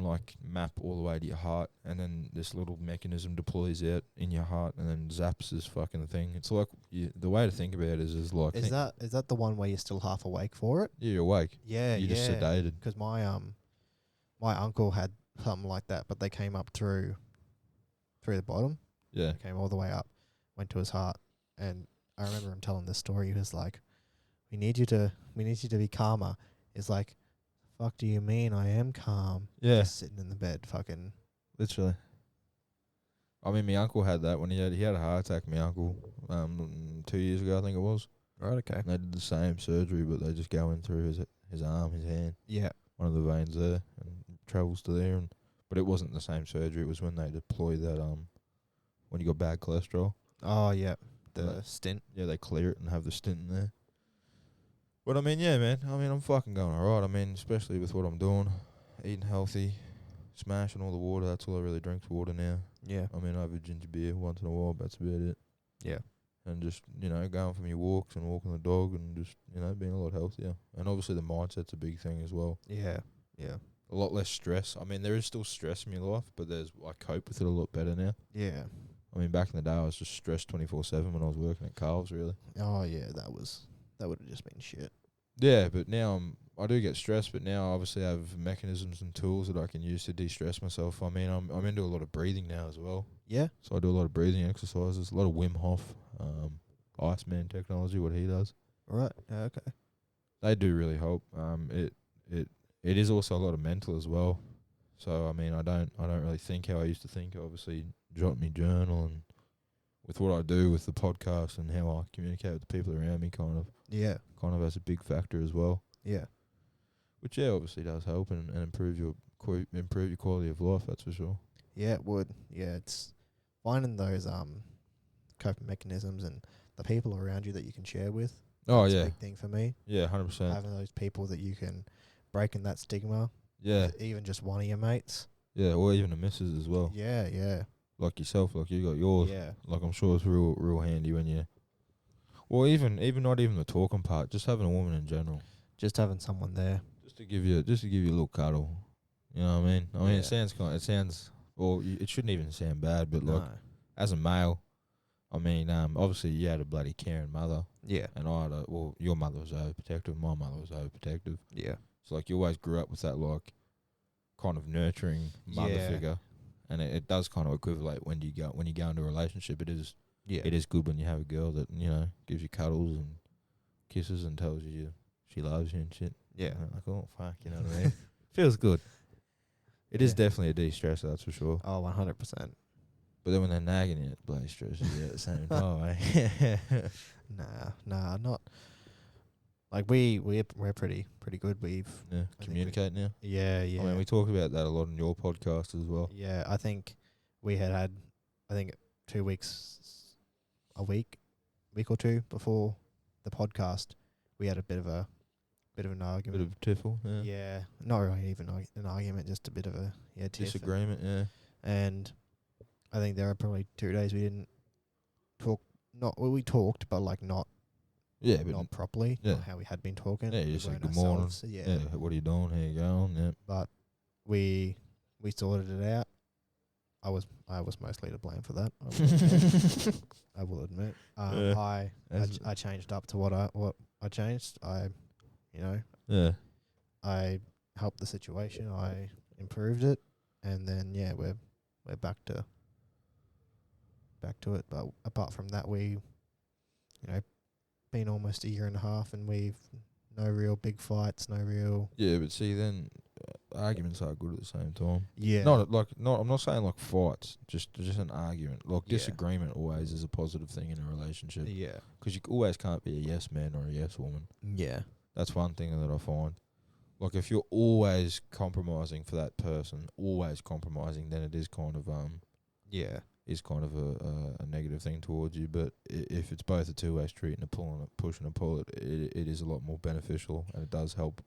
like map all the way to your heart, and then this little mechanism deploys out in your heart, and then zaps this fucking thing. It's like the way to think about it is like Is that the one where you're still half awake for it? yeah, you're awake. Yeah, You're just sedated. Because my uncle had something like that, but they came up through the bottom. Yeah, Came all the way up, went to his heart, and I remember him telling this story. He was like, "We need you to be calmer." It's like, "Fuck, do you mean I am calm?" yeah, Just sitting in the bed, fucking. literally. I mean, my uncle had that when he had a heart attack. My uncle, 2 years ago, I think it was. Right. Okay. And they did the same surgery, but they just go in through his arm, his hand, Yeah. one of the veins there, and travels to there. But it wasn't the same surgery. It was when they deploy that when you got bad cholesterol. Oh yeah. The Yeah. stint. Yeah, they clear it and have the stint in there. But I mean, yeah, man. I mean, I'm fucking going alright. I mean, especially with what I'm doing, eating healthy, smashing all the water. That's all I really drink's water now. Yeah. I mean, I have a ginger beer once in a while, but that's about it. Yeah. And just, going for my walks and walking the dog and just, being a lot healthier. And obviously the mindset's a big thing as well. Yeah. Yeah. A lot less stress. I mean, there is still stress in my life, but I cope with it a lot better now. Yeah. I mean, back in the day, I was just stressed 24/7 when I was working at Carl's, really. Oh yeah. That would have just been shit. Yeah, but now I do get stressed, but now I obviously have mechanisms and tools that I can use to de-stress myself. I mean, I'm into a lot of breathing now as well. Yeah. So I do a lot of breathing exercises, a lot of Wim Hof, Iceman technology, what he does. Right. Okay. They do really help. It is also a lot of mental as well. So I mean, I don't really think how I used to think. I obviously jot me journal, and with what I do with the podcast and how I communicate with the people around me, kind of has a big factor as well. Yeah. Which obviously does help and improve your quality of life. That's for sure. Yeah, it would. Yeah, it's finding those coping mechanisms and the people around you that you can share with. Oh That's yeah, a big thing for me. yeah, 100%. Having those people that you can break in that stigma. Yeah, Even just one of your mates. yeah, or even the missus as well. Yeah, yeah, Like yourself, like you got yours. yeah, Like I'm sure it's real handy when you. Well, even not even the talking part, just having a woman in general. just having someone there. Just to give you a little cuddle. You know what I mean? I mean, Yeah. it sounds. Well, it shouldn't even sound bad, but like as a male, I mean, obviously you had a bloody caring mother, Yeah, and your mother was overprotective, my mother was overprotective. yeah, So like you always grew up with that like kind of nurturing mother Yeah. figure, and it does kind of equivalent when you go into a relationship. It yeah. is good when you have a girl that gives you cuddles and kisses and tells you she loves you and shit. Yeah. Like, oh fuck, you know what I mean? Feels good. It is Yeah. definitely a de-stressor, that's for sure. Oh, 100%. But then when they're nagging you, it bloody stresses you at the same time, eh? Nah, not. Like we're pretty good. Yeah, think communicate now. Yeah. I mean, we talk about that a lot on your podcast as well. Yeah, I think we had I think 2 weeks, a week or two before the podcast, we had a bit of an Bit argument. of tiffle, yeah. Yeah, not really even an argument, just a bit of a tiff. Disagreement, yeah. And I think there are probably 2 days we didn't talk. We talked, but like not properly. Yeah. Not how we had been talking. Yeah, you We just said weren't good morning. ourselves, Yeah, what are you doing? How you going? Yeah. But we sorted it out. I was mostly to blame for that. I will admit. Yeah. I changed up to what I changed. Yeah. I helped the situation. I improved it, and then we're back to it. But apart from that, we been almost a year and a half, and we've no real big fights, no real. Yeah, but see, then arguments are good at the same time. Yeah. I'm not saying like fights, just an argument. Like Yeah. disagreement always is a positive thing in a relationship. Yeah. Because you always can't be a yes man or a yes woman. Yeah. That's one thing that I find. like if you're always compromising for that person, always compromising, then it is kind of Yeah. is kind of a negative thing towards you. But if it's both a two-way street and a pull and a push and a pull, it is a lot more beneficial, and it does help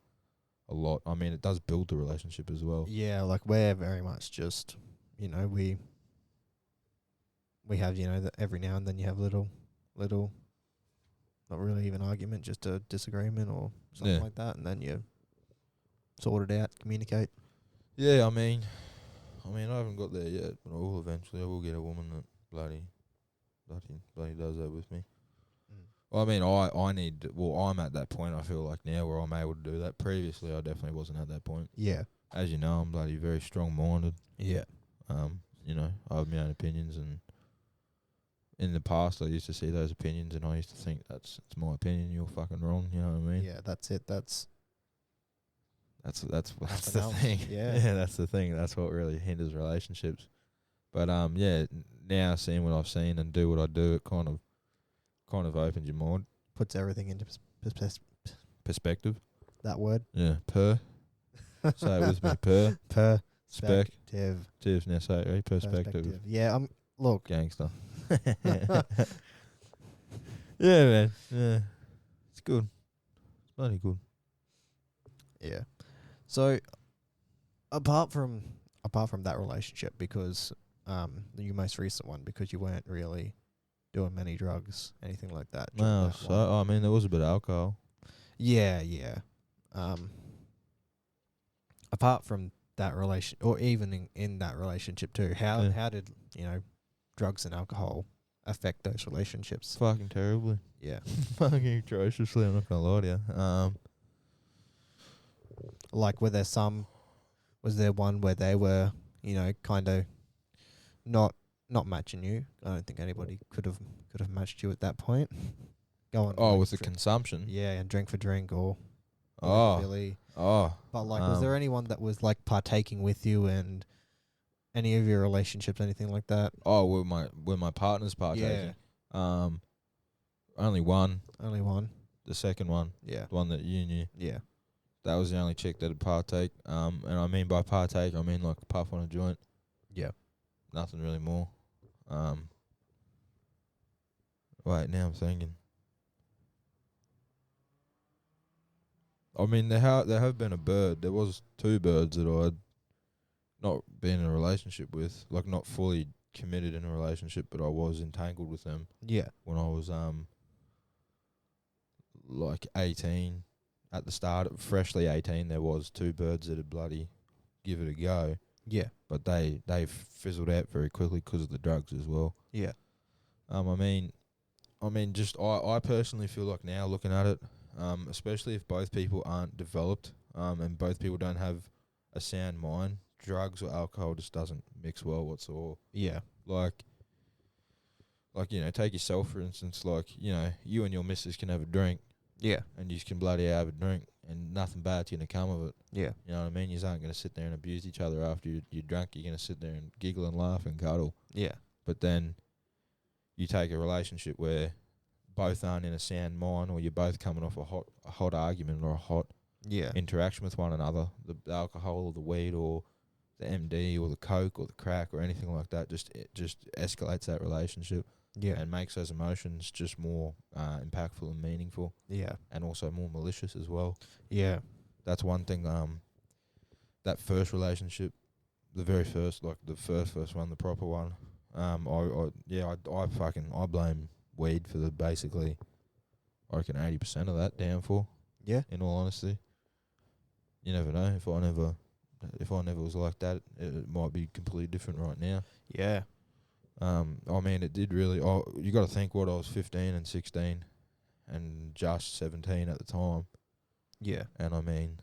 a lot. I mean, it does build the relationship as well. Yeah, like we're very much just, we have, that every now and then you have little, not really even argument, just a disagreement or something like that, and then you sort it out, communicate. Yeah, I mean, I haven't got there yet, but I will eventually. I will get a woman that bloody does that with me. Well, I mean, I'm at that point, I feel like now, where I'm able to do that. Previously, I definitely wasn't at that point. Yeah. As you know, I'm bloody very strong-minded. Yeah. I have my own opinions, and in the past, I used to see those opinions, and I used to think it's my opinion, you're fucking wrong, you know what I mean? Yeah, that's it. That's the else. thing. Yeah. That's the thing. That's what really hinders relationships. But now seeing what I've seen and do what I do, it kind of opens your mind. Puts everything into Perspective. that word. Yeah, say it with me, Perspective. Now say it, right? Perspective. Yeah, look. Gangster. Yeah, man. Yeah. It's good. It's bloody good. Yeah. So apart from that relationship, because your most recent one, because you weren't really doing many drugs, anything like that. No, I mean, there was a bit of alcohol. Yeah. Apart from that relation, or even in that relationship too, how did drugs and alcohol affect those relationships? Fucking terribly. Yeah. Fucking atrociously, I'm not gonna lie to you. Like, was there one where they were, kind of not matching you? I don't think anybody could have matched you at that point. With the consumption. Yeah, and drink for drink or really. But was there anyone that was like partaking with you and any of your relationships, anything like that? Were my partners partaking? Yeah. Only one. Only one. The second one. Yeah. The one that you knew. Yeah. That was the only chick that would partake. And I mean by partake, I mean like puff on a joint. Yeah. Nothing really more. Wait, now I'm thinking. I mean, there have been a bird. There was two birds that I'd not been in a relationship with, like not fully committed in a relationship, but I was entangled with them. Yeah. When I was like 18, at the start, freshly 18, there was two birds that had bloody give it a go. Yeah. But they fizzled out very quickly because of the drugs as well. Yeah. I mean, just I personally feel like now looking at it, especially if both people aren't developed, and both people don't have a sound mind, drugs or alcohol just doesn't mix well whatsoever. Yeah. Like take yourself for instance. Like you and your missus can have a drink. Yeah. And you can bloody have a drink, and nothing bad's gonna come of it. Yeah. You know what I mean? You aren't gonna sit there and abuse each other after you're drunk. You're gonna sit there and giggle and laugh and cuddle. Yeah. But then you take a relationship where both aren't in a sound mind, or you're both coming off a hot argument or a hot interaction with one another, the alcohol or the weed or the MD or the coke or the crack or anything like that, it just escalates that relationship. Yeah. And makes those emotions just more impactful and meaningful. Yeah. And also more malicious as well. Yeah. That's one thing. That first relationship, the very first, like the first one, the proper one. I blame weed for basically, I reckon 80% of that downfall. Yeah. In all honesty, you never know. If I never was like that, it might be completely different right now. Yeah. I mean, it did really. You got to think what I was 15 and 16, and just 17 at the time. Yeah. And I mean,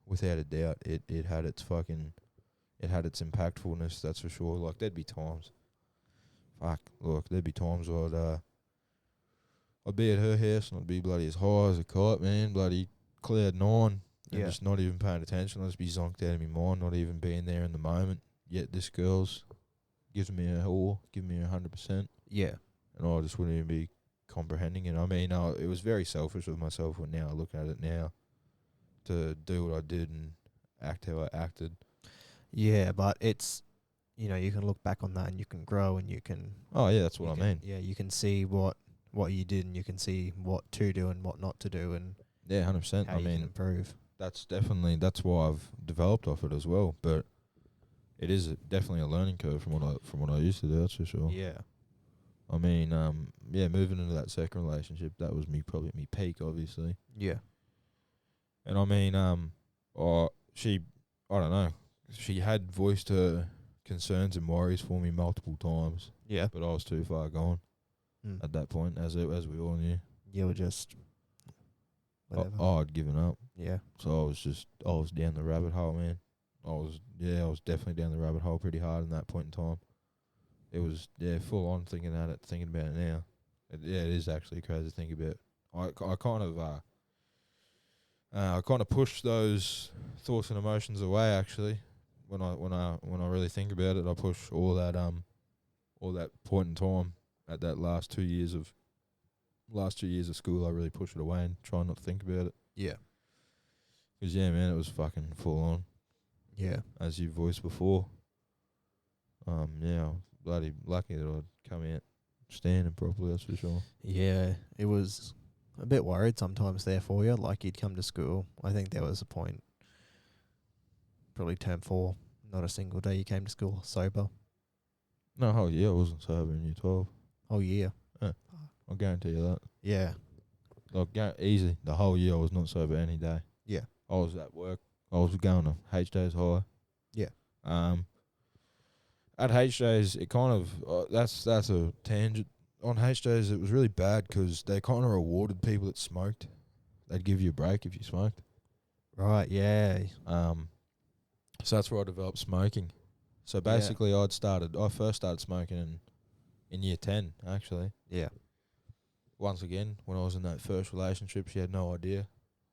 without a doubt, it had its impactfulness. That's for sure. Like there'd be times. There'd be times where I'd be at her house and I'd be bloody as high as a kite, man. Bloody cloud nine. And just not even paying attention. I'd just be zonked out of my mind, not even being there in the moment. Yet this girl's gives me a whore, give me 100%. Yeah. And I just wouldn't even be comprehending it. I mean, it was very selfish of myself when now I look at it now. to do what I did and act how I acted. Yeah, but it's, you know, you can look back on that and you can grow and you can. Oh yeah, that's what I mean. Yeah, you can see what you did and you can see what to do and what not to do and Yeah, 100%. how I you mean, can improve. that's why I've developed off it as well. But it is definitely a learning curve from what I used to do. That's for sure. Yeah. I mean, moving into that second relationship, that was probably me peak, obviously. Yeah. And I mean, she, I don't know, she had voiced her concerns and worries for me multiple times. Yeah. But I was too far gone at that point, as we all knew. You were just whatever. I'd given up. Yeah. So I was down the rabbit hole, man. I was definitely down the rabbit hole pretty hard in that point in time. It was, full on thinking about it now. It is actually crazy to think about. I kind of push those thoughts and emotions away. Actually, when I really think about it, I push all that point in time at that last 2 years of school. I really push it away and try not to think about it. Yeah. 'Cause man, it was fucking full on. Yeah. As you voiced before. Bloody lucky that I'd come out standing properly, that's for sure. Yeah, it was a bit worried sometimes there for you. Like you'd come to school. I think there was a point, probably term 4, not a single day you came to school sober. No, whole year I wasn't sober in year 12. Whole year. I'll guarantee you that. Yeah. Like, easy. The whole year I was not sober any day. Yeah. I was at work. I was going to H-Days high. Yeah. At H-Days, it kind of, that's a tangent. On H-Days, it was really bad because they kind of rewarded people that smoked. They'd give you a break if you smoked. Right, yeah. So that's where I developed smoking. So basically, I first started smoking in year 10, actually. Yeah. Once again, when I was in that first relationship, she had no idea.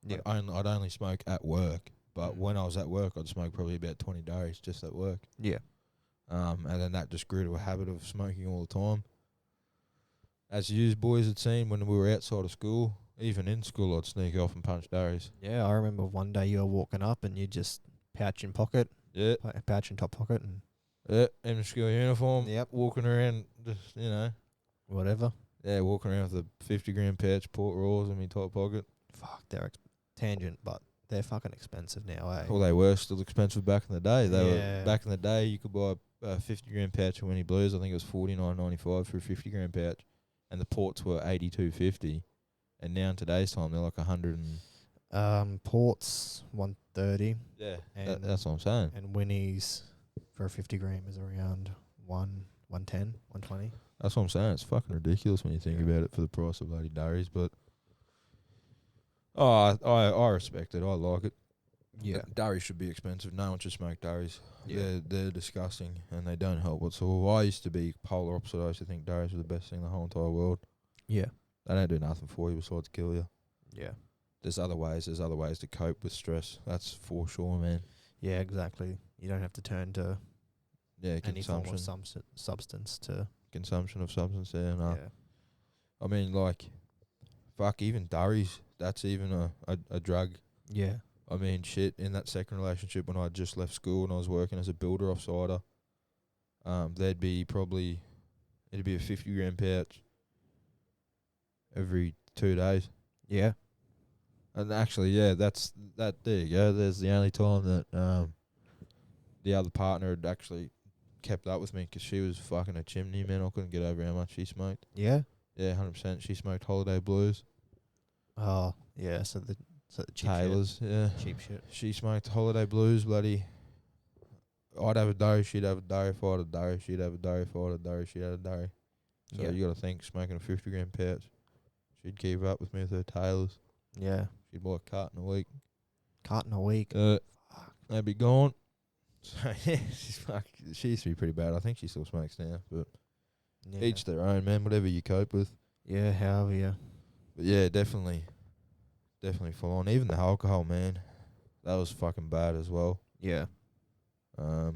Yeah. I'd only smoke at work, but when I was at work, I'd smoke probably about 20 days just at work. Yeah. And then that just grew to a habit of smoking all the time. As you boys had seen when we were outside of school, even in school, I'd sneak off and punch Darries. Yeah, I remember one day you were walking up and you just pouch in pocket. Yeah. Pouch in top pocket and... Yeah, in the school uniform. Yep. Walking around, just, whatever. Yeah, walking around with a 50-gram pouch, Port Royals in my top pocket. Fuck, they're tangent, but they're fucking expensive now, eh? Well, they were still expensive back in the day. They Yeah. were back in the day. You could buy a 50-gram pouch of Winnie Blues. I think it was $49.95 for a 50-gram pouch, and the ports were $82.50. And now in today's time, they're like 100 and... Ports $130. Yeah, and that's what I'm saying. And Winnie's for a 50 gram is around 110, 120. That's what I'm saying. It's fucking ridiculous when you think about it for the price of bloody Darries, but I respect it. I like it. Yeah. Darries should be expensive. No one should smoke Darries. Yeah. They're disgusting and they don't help whatsoever. I used to be polar opposite. I used to think Darries were the best thing in the whole entire world. Yeah. They don't do nothing for you besides kill you. Yeah. There's other ways to cope with stress. That's for sure, man. Yeah, exactly. You don't have to turn to any form of substance to... Consumption of substance, no. Yeah. I mean, like, fuck, even Darries, that's even a drug. Yeah. I mean, shit, in that second relationship when I just left school and I was working as a builder off-sider, it'd be a 50-gram pouch every 2 days. Yeah. And actually, there you go. There's the only time that the other partner had actually kept up with me because she was fucking a chimney, man. I couldn't get over how much she smoked. Yeah? Yeah, 100%. She smoked Holiday Blues. Oh, yeah, so the cheap Taylor's, shit. yeah. Cheap shit. She smoked Holiday Blues, bloody. I'd have a Darry, she'd have a Darry. If I had a Darry, she'd have a Darry. If I had a Darry, she'd have a Darry. So you got to think, smoking a 50-gram pouch, she'd keep up with me with her Taylors. Yeah. She'd buy a carton a week. Carton a week? They'd be gone. So, yeah, she used to be pretty bad. I think she still smokes now, but each their own, man. Whatever you cope with. Yeah, however, yeah. But yeah, definitely full on. Even the alcohol, man, that was fucking bad as well. Yeah. Yeah,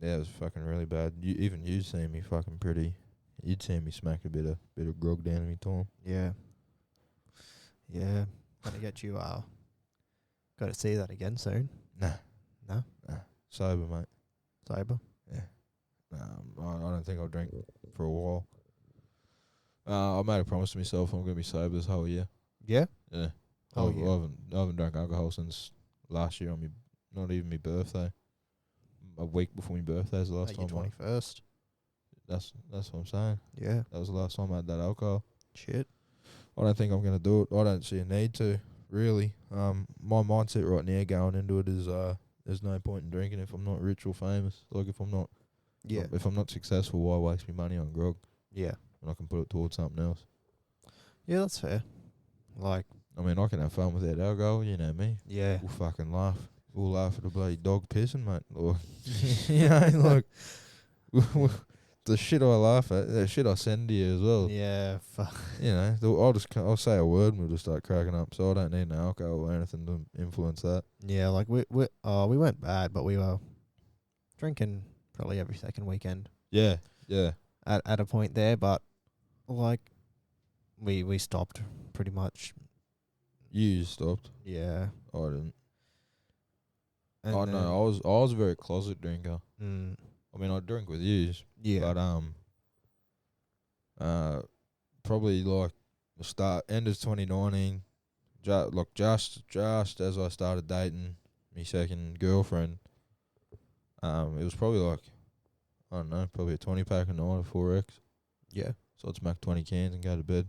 it was fucking really bad. You'd seen me fucking pretty. You'd seen me smack a bit of grog down in me time. Yeah. Yeah. Gonna get you Got to see that again soon. Nah. No? Nah. Sober, mate. Sober? Yeah. I don't think I'll drink for a while. I made a promise to myself I'm going to be sober this whole year. Yeah? Yeah. Oh, I haven't drank alcohol since last year on not even my birthday. A week before my birthday is the last time. Your 21st. That's what I'm saying. Yeah. That was the last time I had that alcohol. Shit. I don't think I'm going to do it. I don't see a need to, really. My mindset right now going into it is there's no point in drinking if I'm not rich or famous. Like if I'm not successful, why waste my money on grog? Yeah. And I can put it towards something else. Yeah, that's fair. Like, I mean, I can have fun without alcohol, you know me. yeah. We'll fucking laugh. We'll laugh at a bloody dog pissing, mate. Or, you know, like, the shit I laugh at, the shit I send to you as well. Yeah, fuck. You know, I'll say a word and we'll just start cracking up. So I don't need no alcohol or anything to influence that. Yeah, like we went bad, but we were drinking probably every second weekend. Yeah. At a point there, but like we stopped pretty much. You stopped. Yeah. I didn't. And I know. I was a very closet drinker. Mm, I mean, I drink with yous. yeah. But probably like the end of 2019, just as I started dating my second girlfriend, it was probably like, I don't know, probably a 20-pack a night of 4X. Yeah. So I'd smack 20 cans and go to bed.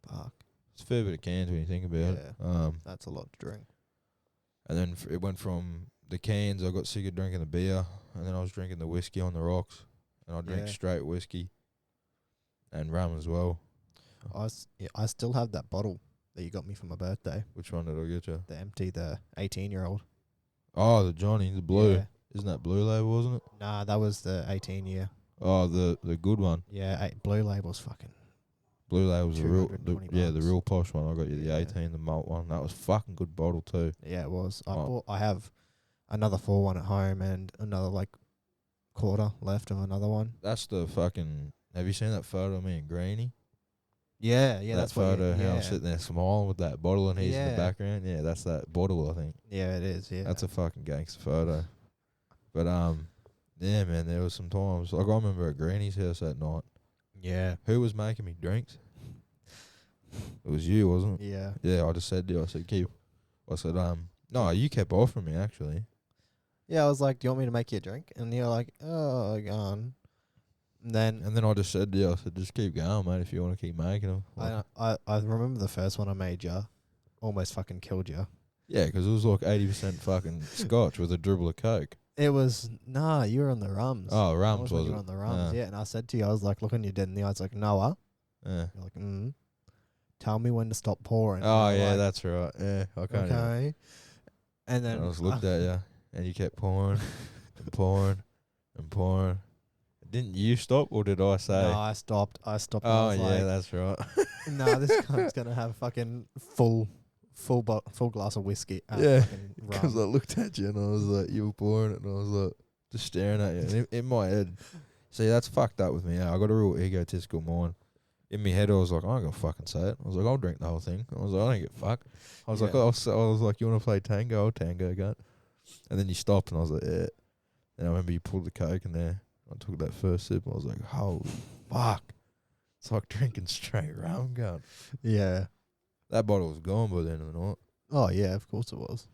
Fuck. It's a fair bit of cans when you think about it. That's a lot to drink. And then it went from the cans, I got sick of drinking the beer, and then I was drinking the whiskey on the rocks, and I drink straight whiskey and rum as well. I still have that bottle that you got me for my birthday. Which one did I get you? The 18-year-old. Oh, the Johnny, the blue. Yeah. Isn't that Blue Label, wasn't it? Nah, that was the 18-year. Oh, the good one. Yeah, Blue Label's fucking. Blue Label's the $220. real posh one. I got you the Yeah. 18, the malt one. That was fucking good bottle too. Yeah, it was. Oh. I have another full one at home and another like quarter left of another one. That's the fucking. Have you seen that photo of me and Greenie? Yeah, that that's photo. what. How I'm sitting there smiling with that bottle and he's in the Yeah. background. Yeah, that's that bottle. I think. Yeah, it is. Yeah, That's a fucking gangster photo. But yeah, man, there was some times. Like I remember at Greenie's house that night. yeah, Who was making me drinks? It was you, wasn't it? yeah. Yeah, I just said to you, I said, no, you kept offering me actually. Yeah, I was like, "Do you want me to make you a drink?" And you're like, "Oh, go on." And then I just said to you, I said, just keep going, mate, if you want to keep making them. Like, I remember the first one I made you, almost fucking killed you. yeah, 'cause it was like 80% fucking scotch with a dribble of Coke. It was you were on the rums. Oh, rums, You was were it? on the rums, yeah. And I said to you, I was like looking you dead in the eyes, like Noah. Yeah. You're like, tell me when to stop pouring. Oh, And I'm yeah, like, that's right. Yeah, I can't even. okay. And then I just looked at you, and you kept pouring and pouring and pouring. Didn't you stop, or did I say? No, I stopped. And Oh, I was yeah, like, that's right. no, this cunt's gonna have fucking full glass of whiskey. Yeah, fucking rum. Because I looked at you, and I was like, you were pouring it, and I was like, just staring at you. And in my head, see, that's fucked up with me. I got a real egotistical mind. In my head, I was like, I ain't gonna fucking say it. I was like, I'll drink the whole thing. I was like, I don't get fucked. I was like, I was like, you want to play tango? I'll tango, gut. And then you stopped, and I was like, yeah. And I remember you pulled the Coke in there. I took that first sip, and I was like, holy fuck. It's like drinking straight rum, gun. Yeah. That bottle was gone by the end of the night. Oh yeah, of course it was.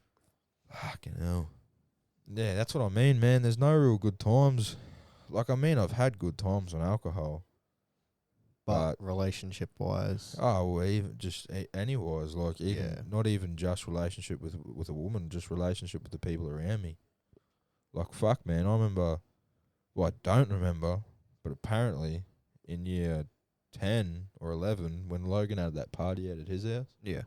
Fucking hell. Yeah, that's what I mean, man. There's no real good times. Like, I mean, I've had good times on alcohol. But relationship wise. Oh, well, even just any-wise. Like, even not even just relationship with a woman, just relationship with the people around me. Like, fuck, man. I remember, well, I don't remember, but apparently in year 10 or 11, when Logan had that party out at his house, Yeah.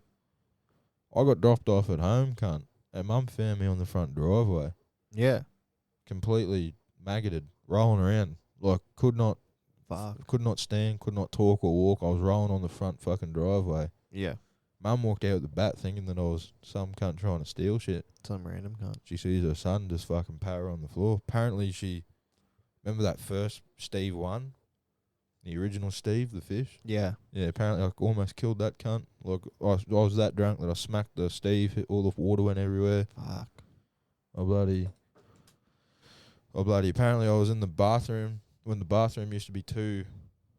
I got dropped off at home, cunt, and Mum found me on the front driveway. Yeah. Completely maggoted, rolling around. Like, could not stand, could not talk or walk. I was rolling on the front fucking driveway. Yeah. Mum walked out the back thinking that I was some cunt trying to steal shit. Some random cunt. She sees her son just fucking power on the floor. Apparently remember that first Steve won? The original Steve, the fish. Yeah. Yeah, apparently I almost killed that cunt. Like, I was that drunk that I smacked the Steve, hit all the water went everywhere. Fuck. Apparently I was in the bathroom, when the bathroom used to be two,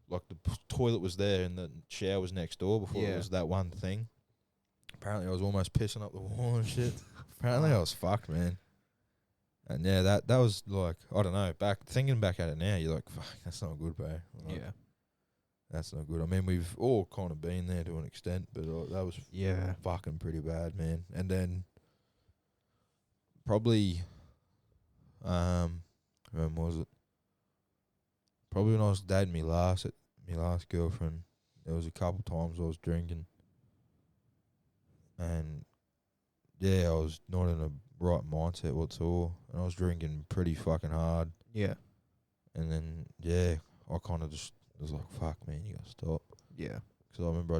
like the toilet was there and the shower was next door before it was that one thing. Apparently I was almost pissing up the wall and shit. Apparently I was fucked, man. And yeah, that was like, I don't know, thinking back at it now, you're like, fuck, that's not good, bro. Like, Yeah. that's not good. I mean, we've all kind of been there to an extent, but that was fucking pretty bad, man. And then probably, when was it? Probably when I was dating my last girlfriend, there was a couple times I was drinking. And yeah, I was not in a right mindset whatsoever. And I was drinking pretty fucking hard. Yeah. And then, yeah, I kind of just was like, fuck, man, you gotta stop. Yeah. Because I remember I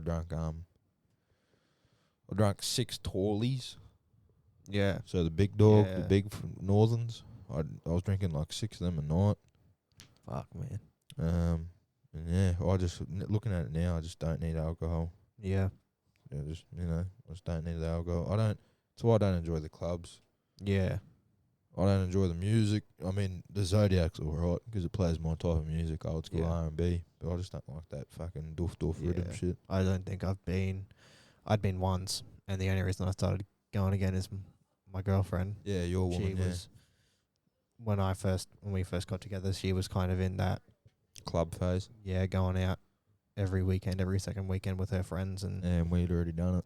drank 6 Tallies. Yeah. So the big dog, the big Northerns. I was drinking like 6 of them a night. Fuck, man. And yeah, looking at it now, I just don't need alcohol. Yeah. Yeah, I just don't need the alcohol. That's why I don't enjoy the clubs. Yeah. I don't enjoy the music. I mean, the Zodiac's alright because it plays my type of music, old school R&B. But I just don't like that fucking doof rhythm shit. I don't think I'd been once, and the only reason I started going again is my girlfriend. Yeah, your woman. She was when we first got together. She was kind of in that club phase. Yeah, going out every second weekend with her friends, and we'd already done it.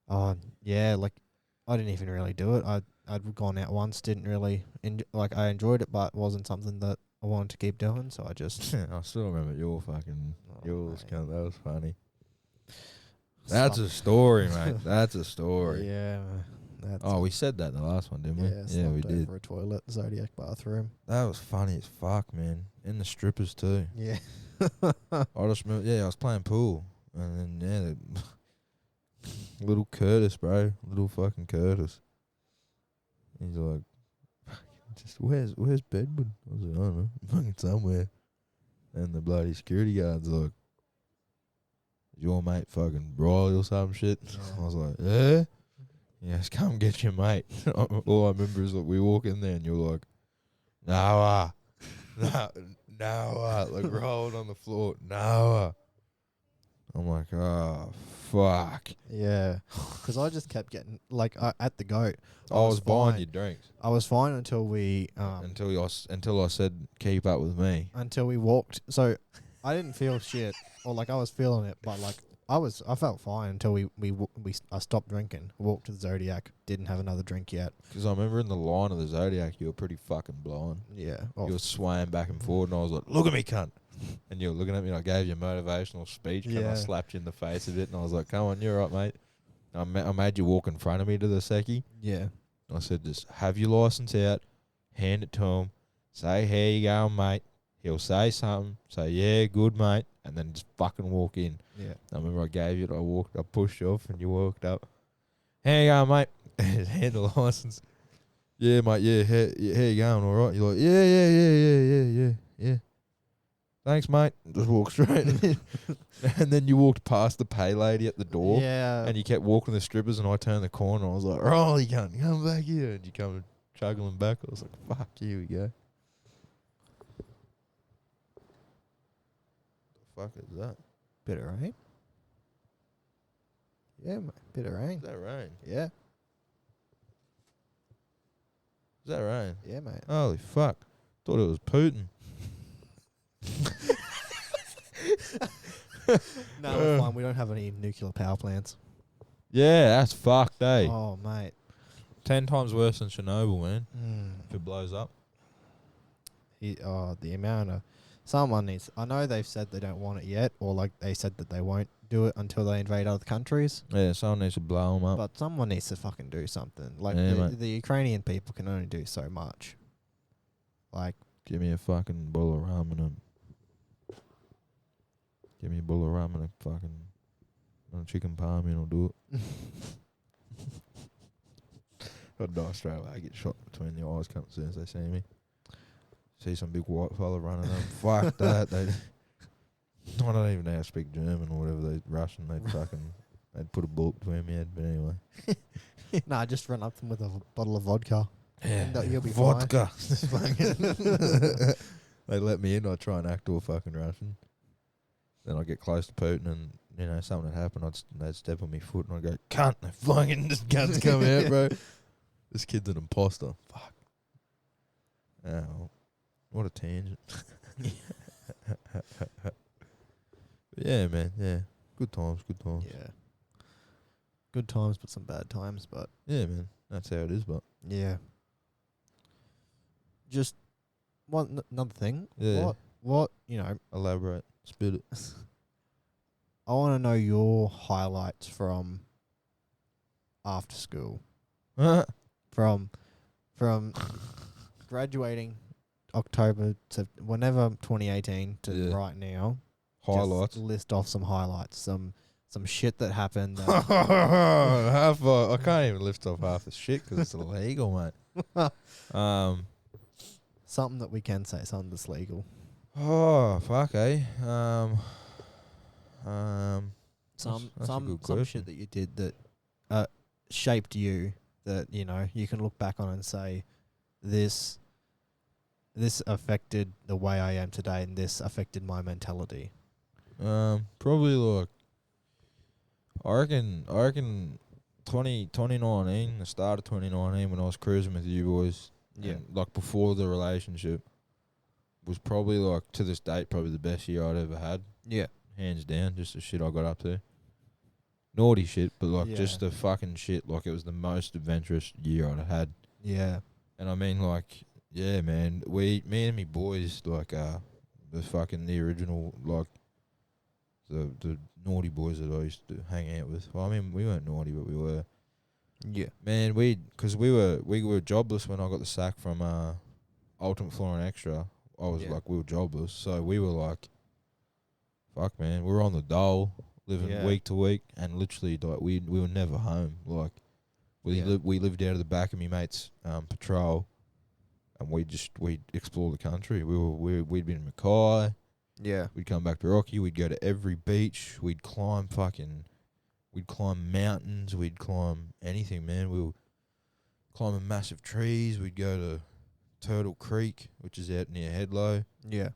Oh yeah, like I didn't even really do it. I'd gone out once, didn't really I enjoyed it, but wasn't something that I wanted to keep doing. So I just I still remember yours, cunt. That was funny. That's a story, mate. That's a story. Yeah. We said that in the last one, didn't we? Yeah, we did. For a toilet, Zodiac bathroom. That was funny as fuck, man. And the strippers too. Yeah. I just remember, I was playing pool, and then little Curtis, bro, little fucking Curtis. He's like, just where's Bedward? I was like, I don't know, fucking somewhere. And the bloody security guard's like, your mate fucking Riley or some shit. I was like, yeah. Yes, come get your mate. All I remember is like we walk in there and you're like, Noah, like rolled on the floor, Noah. I'm like, oh fuck. Yeah, because I just kept getting at the goat. I was buying you drinks. I was fine until we until I said keep up with me. Until we walked, so I didn't feel shit, or I was feeling it, but I felt fine until I stopped drinking, walked to the Zodiac, didn't have another drink yet. Because I remember in the line of the Zodiac, you were pretty fucking blind. Yeah. You were swaying back and forward, and I was like, look at me, cunt. And you were looking at me, and I gave you a motivational speech, and I slapped you in the face a bit, and I was like, come on, you're right, mate. I made you walk in front of me to the Secchi. Yeah. And I said, just have your license out, hand it to him, say, here you go, mate. He'll say something, say, yeah, good, mate, and then just fucking walk in. Yeah. I remember I gave you it, I pushed you off, and you walked up. Here you go, mate. Hand the license. Yeah, mate, yeah, how you going, all right? You're like, yeah. Thanks, mate. Just walk straight. And then you walked past the pay lady at the door. Yeah. And you kept walking the strippers, and I turned the corner, and I was like, Riley, come back here. And you come chuggling back. I was like, fuck, here we go. Fuck is that? Bit of rain. Yeah, mate. Bit of rain. Is that rain? Yeah. Is that rain? Yeah, mate. Holy fuck. Thought it was Putin. No, we're fine. We don't have any nuclear power plants. Yeah, that's fucked, eh? Oh, mate. 10 times worse than Chernobyl, man. If it blows up. The amount of... Someone needs... I know they've said they don't want it yet, or they said that they won't do it until they invade other countries. Yeah, someone needs to blow them up. But someone needs to fucking do something. The Ukrainian people can only do so much. Give me a fucking bowl of rum and a fucking and a chicken palm and I'll do it. I'd die straight away. I get shot between the eyes as soon as they see me. See some big white fella running up. Fuck that. I don't even know how to speak German or whatever. They Russian. They'd put a bullet between my head. But anyway. Nah, just run up to them with a bottle of vodka. Yeah, And you'll be vodka. They let me in. I try and act all fucking Russian. Then I get close to Putin, and something would happen. They'd step on my foot, and I'd go, "Cunt!" And fucking just guns come out, bro. This kid's an imposter. Fuck. Oh, well, what a tangent. Yeah, man. Yeah, good times. Good times. Yeah. Good times, but some bad times. But yeah, man. That's how it is. But yeah. Just another thing. yeah. What Elaborate. Spit it. I want to know your highlights from after school. From graduating October to whenever 2018 to right now. Highlights. Just list off some highlights. Some shit that happened. I can't even lift off half the shit because it's illegal, mate. Something that we can say, something that's legal. Oh, fuck, eh? Some shit that you did that shaped you, that you can look back on and say, this affected the way I am today, and this affected my mentality. Probably like I reckon 2019, the start of 2019, when I was cruising with you boys, and like before the relationship, was probably like to this date probably the best year I'd ever had. Yeah, hands down, just the shit I got up to. Naughty shit, but like just the fucking shit. Like it was the most adventurous year I'd had. Yeah, and I mean like, yeah, man, me and me boys like the original like the naughty boys that I used to hang out with. Well, I mean we weren't naughty, but we were. Yeah, man, because we were jobless when I got the sack from Ultimate Floor and Extra. I was like, we were jobless, so we were like, fuck, man, we were on the dole, living week to week, and literally like we were never home. Like we lived out of the back of me mate's patrol, and we'd explore the country. We'd been in Mackay. Yeah, we'd come back to Rocky. We'd go to every beach. We'd climb mountains. We'd climb anything, man. We were climbing massive trees. We'd go to Turtle Creek, which is out near Headlow. Yeah.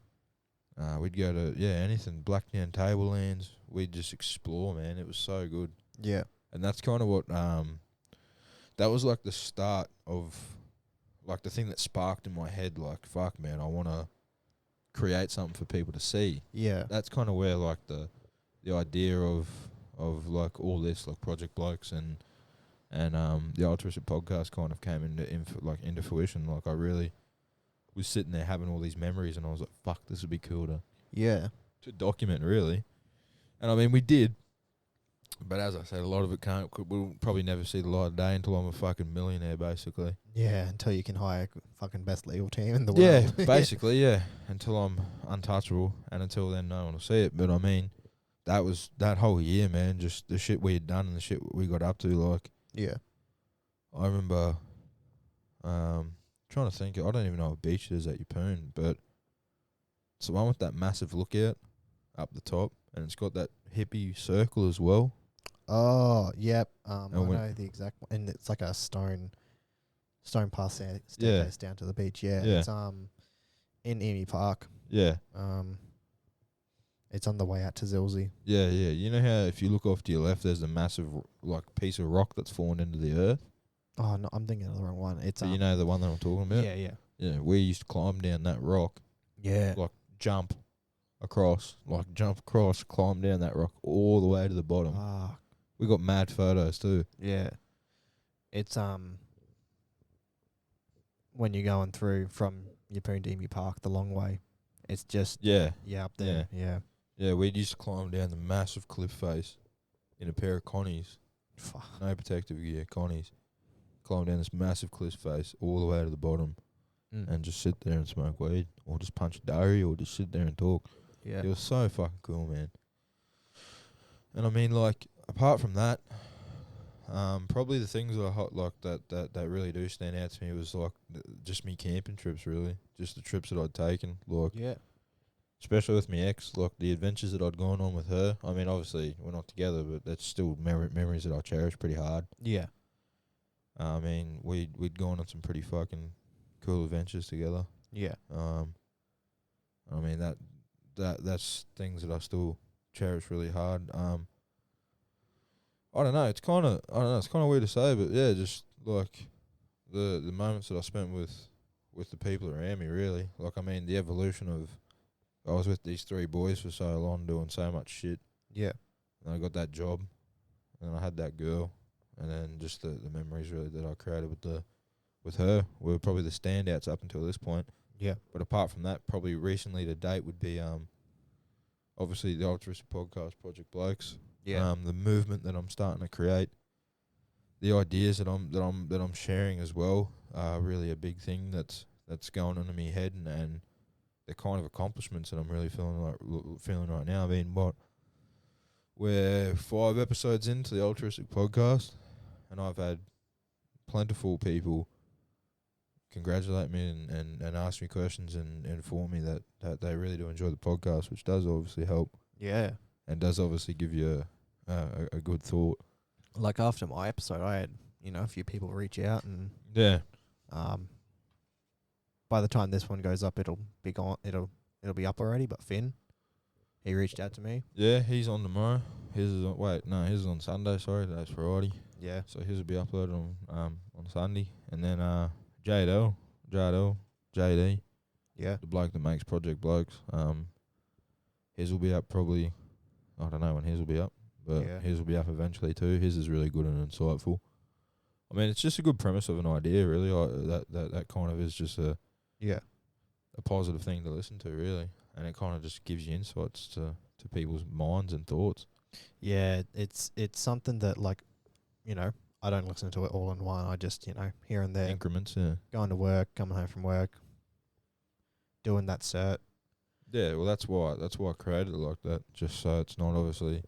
We'd go to, anything, Blackdown Tablelands. We'd just explore, man. It was so good. Yeah. And that's kind of what, that was like the start of, like the thing that sparked in my head, like, fuck, man, I want to create something for people to see. Yeah. That's kind of where, like, the idea of like all this, like Project Blokes and the Altruistic Podcast kind of came into fruition. Like I really was sitting there having all these memories, and I was like, "Fuck, this would be cool to document, really." And I mean, we did, but as I said, a lot of it we'll probably never see the light of day until I'm a fucking millionaire, basically. Yeah, until you can hire fucking best legal team in the world. Yeah, basically, yeah. Until I'm untouchable, and until then, no one will see it. But I mean, that was that whole year, man. Just the shit we had done and the shit we got up to, like. Yeah. I remember trying to think. I don't even know what beach it is at Yeppoon, but it's the one with that massive lookout up the top, and it's got that hippie circle as well. Oh, yep. I know the exact one. And it's like a stone path staircase down to the beach. Yeah. It's in Emu Park. Yeah. It's on the way out to Zilsey. Yeah, yeah. You know how if you look off to your left, there's a massive like piece of rock that's fallen into the earth? Oh, no, I'm thinking of the wrong one. It's you know the one that I'm talking about? Yeah, yeah. Yeah, we used to climb down that rock. Yeah. Like jump across, climb down that rock all the way to the bottom. Ah. We got mad photos too. Yeah. It's when you're going through from Yeppoon to Emu Park the long way. It's just up there. Yeah. Yeah, we used to climb down the massive cliff face in a pair of connies. No protective gear, connies. Climb down this massive cliff face all the way to the bottom and just sit there and smoke weed or just punch a durry or just sit there and talk. Yeah. It was so fucking cool, man. And I mean, like, apart from that, probably the things that really do stand out to me was like just me camping trips, really. Just the trips that I'd taken. Like, especially with my ex, like the adventures that I'd gone on with her. I mean, obviously we're not together, but that's still memories that I cherish pretty hard. Yeah. I mean, we'd gone on some pretty fucking cool adventures together. Yeah. I mean that's things that I still cherish really hard. I don't know. It's kind of weird to say, but yeah, just like the moments that I spent with the people around me, really. Like, I mean, the evolution of I was with these 3 boys for so long, doing so much shit. Yeah. And I got that job, and I had that girl, and then just the memories really that I created with her were probably the standouts up until this point. Yeah. But apart from that, probably recently to date would be obviously the Altruistic Podcast, Project Blokes. Yeah. The movement that I'm starting to create, the ideas that I'm sharing as well are really a big thing that's going on in my head, and the kind of accomplishments that I'm really feeling right now. I mean, we're 5 episodes into the Altruistic Podcast, and I've had plentiful people congratulate me and ask me questions and inform me that they really do enjoy the podcast, which does obviously help. Yeah. And does obviously give you a good thought. Like after my episode, I had, a few people reach out, and Yeah. by the time this one goes up, it'll be gone. It'll be up already. But Finn, he reached out to me. Yeah, he's on tomorrow. His is on Sunday. Sorry, today's Friday. Yeah. So his will be uploaded on Sunday, and then JD, Yeah. the bloke that makes Project Blokes. His will be up probably. I don't know when his will be up, but Yeah. his will be up eventually too. His is really good and insightful. I mean, it's just a good premise of an idea, really. That kind of is just a positive thing to listen to, really, and it kind of just gives you insights to people's minds and thoughts. Yeah. It's something that, like, I don't listen to it all in one. I just, here and there, Increments, yeah. going to work, coming home from work, doing that cert. Yeah, well, that's why I created it like that, just so it's not obviously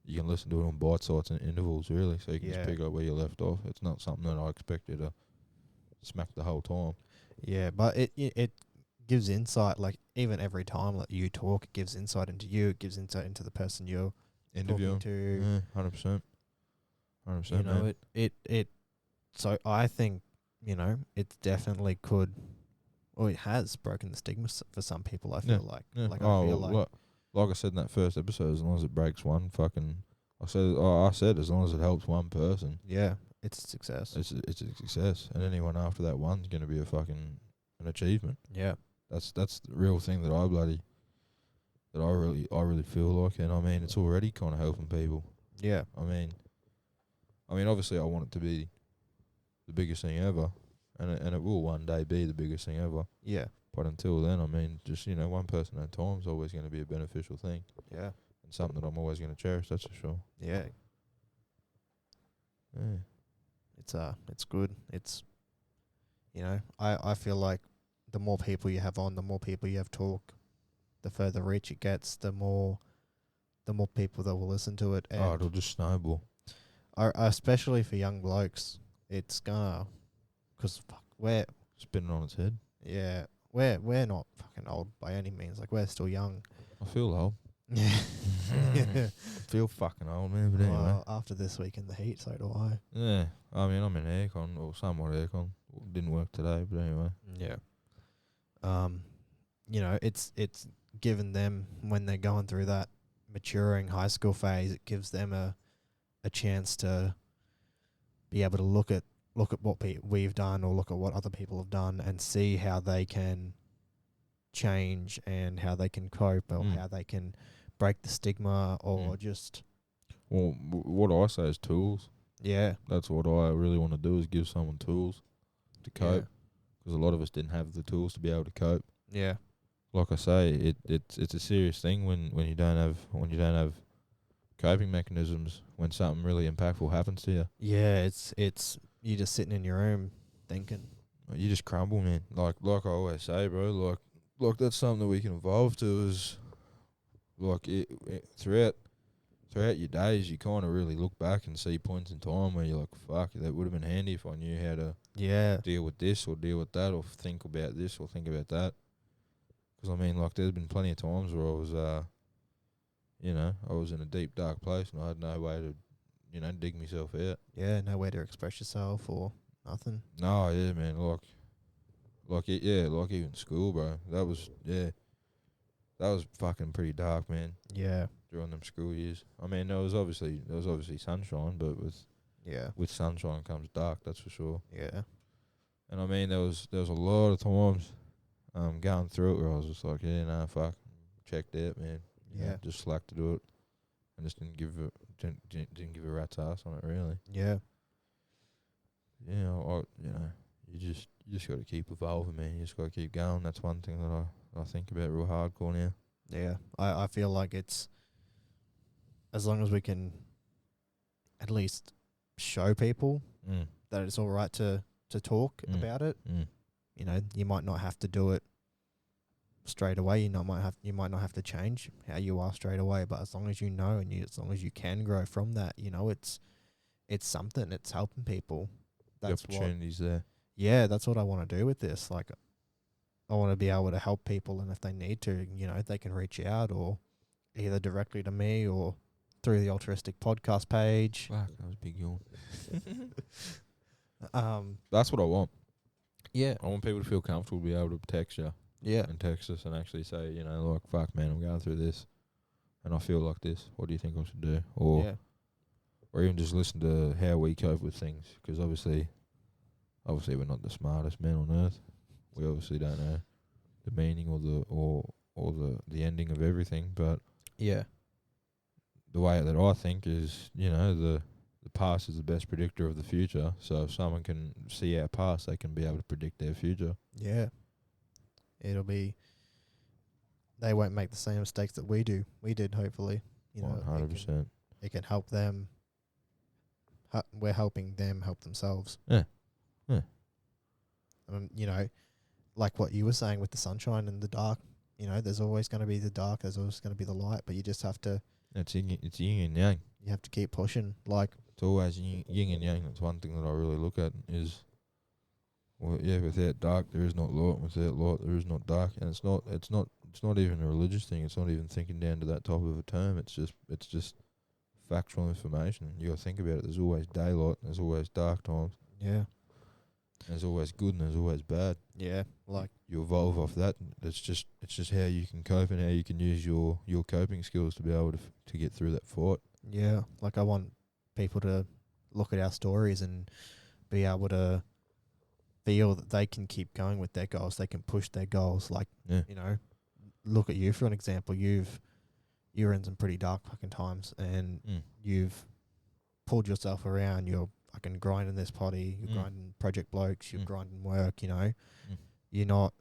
you can listen to it on bite-sized intervals, really, so you can just pick up where you left off. It's not something that I expect you to smack the whole time. Yeah, but it gives insight. Like, even every time that you talk, it gives insight into you. It gives insight into the person you're Interviewing talking to. 100%. 100%. Man. It. So I think it definitely could, or it has broken the stigma for some people. I feel like. Yeah. Like I feel like I said in that first episode, as long as it breaks one fucking, I said as long as it helps one person, yeah, it's a success. it's a success, and anyone after that one's gonna be an achievement. Yeah, That's the real thing that I really feel like, and I mean it's already kind of helping people. yeah, I mean obviously I want it to be the biggest thing ever, and it will one day be the biggest thing ever. yeah, But until then, I mean, just, one person at a time is always going to be a beneficial thing. yeah, And something that I'm always going to cherish, that's for sure. yeah. Yeah. It's good. It's, I feel like the more people you have on, the more people you have talk, the further reach it gets, the more people that will listen to it. And it'll just snowball. especially for young blokes, it's gonna, because we're Spinning on its head. yeah, we're not fucking old by any means. Like, we're still young. I feel old. Yeah. I feel fucking old, man, but anyway. Well, after this week in the heat, so do I. Yeah. I mean, I'm in aircon, or somewhat aircon. Didn't work today, but anyway. Yeah. It's given them, when they're going through that maturing high school phase, it gives them a chance to be able to look at what we've done, or look at what other people have done, and see how they can change and how they can cope, or how they can break the stigma, or just. Well, what I say is tools. Yeah. That's what I really want to do, is give someone tools to cope. Because a lot of us didn't have the tools to be able to cope. Yeah. Like I say, it's a serious thing when you don't have coping mechanisms when something really impactful happens to you. Yeah, it's you just sitting in your room thinking. You just crumble, man. Like I always say, bro. Like that's something that we can evolve to. Is like throughout your days, you kind of really look back and see points in time where you're like, fuck, that would have been handy if I knew how to deal with this or deal with that, or think about this or think about that. 'Cause I mean, like, there's been plenty of times where I was, I was in a deep, dark place and I had no way to, dig myself out. Yeah, nowhere to express yourself or nothing. No, yeah, man, like even school, bro. That was fucking pretty dark, man. Yeah. During them school years. I mean, there was obviously sunshine, but with sunshine comes dark, that's for sure. Yeah. And I mean, there was a lot of times going through it where I was just like, yeah, nah, fuck, checked out, man. Just slacked to do it, and just didn't give a rat's ass on it, really. Yeah. You just got to keep evolving, man. You just got to keep going. That's one thing that I think about real hardcore now. Yeah. I feel like it's, as long as we can at least show people that it's all right to talk about it. You might not have to do it straight away. You might not have to change how you are straight away, but as long as you know and as long as you can grow from that, it's something. It's helping people. That's the opportunities there. Yeah, that's what I want to do with this. Like, I want to be able to help people, and if they need to, they can reach out or either directly to me or through the Altruistic Podcast page. Fuck, that was a big yawn. That's what I want. Yeah. I want people to feel comfortable to be able to text you. Yeah. And text us and actually say, like, fuck, man, I'm going through this and I feel like this. What do you think I should do? Or even just listen to how we cope with things. Because obviously we're not the smartest men on earth. We obviously don't know the meaning or the ending of everything. But yeah, the way that I think is, the past is the best predictor of the future. So if someone can see our past, they can be able to predict their future. Yeah. They won't make the same mistakes that we did, hopefully. 100%. It can help them. We're helping them help themselves. Yeah. Like what you were saying with the sunshine and the dark, there's always going to be the dark, there's always going to be the light, but you just have to... It's yin and yang. You have to keep pushing. Like, it's always yin and yang. That's one thing that I really look at is... without dark there is not light. Without light there is not dark, and it's not even a religious thing. It's not even thinking down to that type of a term. It's just factual information. You got to think about it. There's always daylight. There's always dark times. Yeah. There's always good and there's always bad. Yeah. Like, you evolve off that. It's just how you can cope and how you can use your coping skills to be able to get through that fight. Yeah. Like, I want people to look at our stories and be able to feel that they can keep going with their goals. They can push their goals. Like, look at you for an example. You're in some pretty dark fucking times, and you've pulled yourself around. You're fucking grinding this potty. You're grinding Project Blokes. You're grinding work. You're not.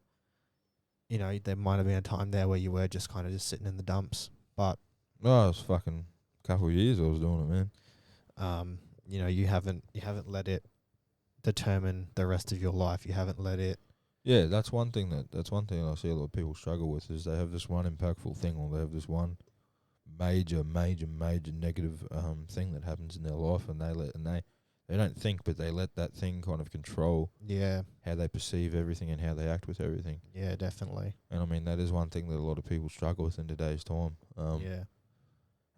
There might have been a time there where you were just kind of just sitting in the dumps, but it was fucking couple of years I was doing it, man. You haven't let it determine the rest of your life. You haven't let it. Yeah, that's one thing I see a lot of people struggle with is they have this one impactful thing, or they have this one major negative thing that happens in their life, and they don't think, but they let that thing kind of control how they perceive everything and how they act with everything. Yeah, definitely. And I mean, that is one thing that a lot of people struggle with in today's time. Yeah.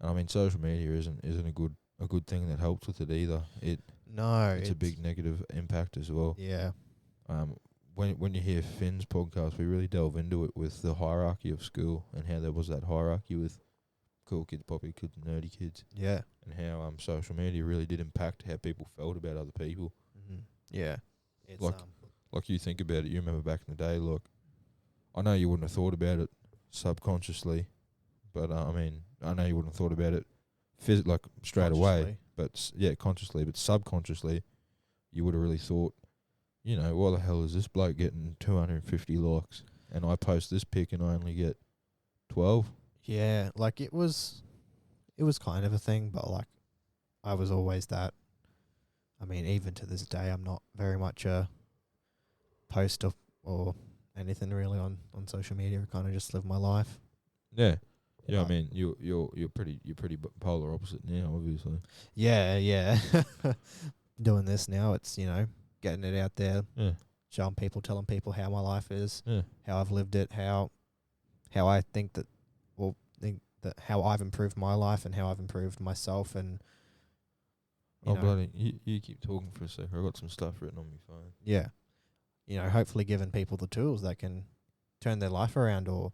And I mean, social media isn't a good thing that helps with it either. It's a big negative impact as well. Yeah. When you hear Finn's podcast, we really delve into it with the hierarchy of school and how there was that hierarchy with cool kids, popular kids, and nerdy kids. Yeah. And how social media really did impact how people felt about other people. Mm-hmm. Yeah. It's like you think about it, you remember back in the day, look, I know you wouldn't have thought about it subconsciously, but I know you wouldn't have thought about it straight away, but consciously, but subconsciously, you would have really thought, why the hell is this bloke getting 250 likes and I post this pic and I only get 12? Yeah, like it was kind of a thing, but like I was always that. I mean, even to this day, I'm not very much a poster or anything really on social media. I kind of just live my life. Yeah. Yeah, I mean, you're pretty polar opposite now, obviously. Yeah. Doing this now, it's, getting it out there, showing people, telling people how my life is, how I've lived it, how how I think that, how I've improved my life and how I've improved myself, and you know, bloody, you keep talking for a sec. I've got some stuff written on my phone. yeah, hopefully giving people the tools that can turn their life around, or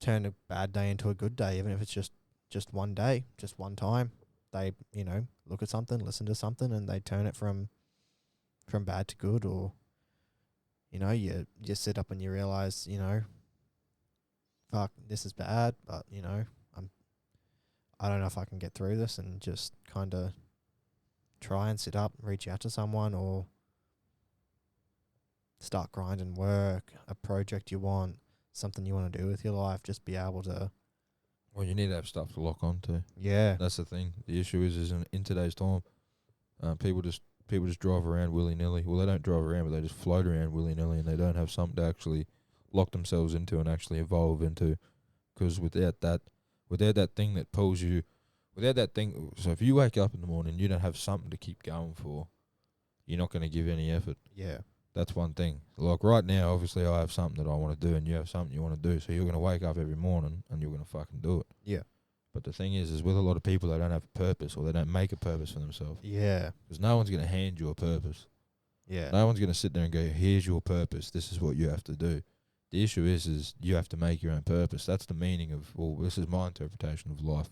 turn a bad day into a good day, even if it's just one day, just one time. They, look at something, listen to something, and they turn it from bad to good, or, you just sit up and you realize, fuck, this is bad, but, I don't know if I can get through this, and just kind of try and sit up, reach out to someone, or start grinding work, a project you want, something you want to do with your life, just be able to. Well, you need to have stuff to lock onto. Yeah. That's the thing. The issue is in today's time, people just drive around willy-nilly. Well, they don't drive around, but they just float around willy-nilly, and they don't have something to actually lock themselves into and actually evolve into. Because without that thing that pulls you, without that thing, so if you wake up in the morning, you don't have something to keep going for, you're not going to give any effort. Yeah. That's one thing. Like right now, obviously, I have something that I want to do, and you have something you want to do. So you're going to wake up every morning, and you're going to fucking do it. Yeah. But the thing is with a lot of people, they don't have a purpose, or they don't make a purpose for themselves. Yeah. Because no one's going to hand you a purpose. Yeah. No one's going to sit there and go, here's your purpose. This is what you have to do. The issue is you have to make your own purpose. That's the meaning of, well, this is my interpretation of life.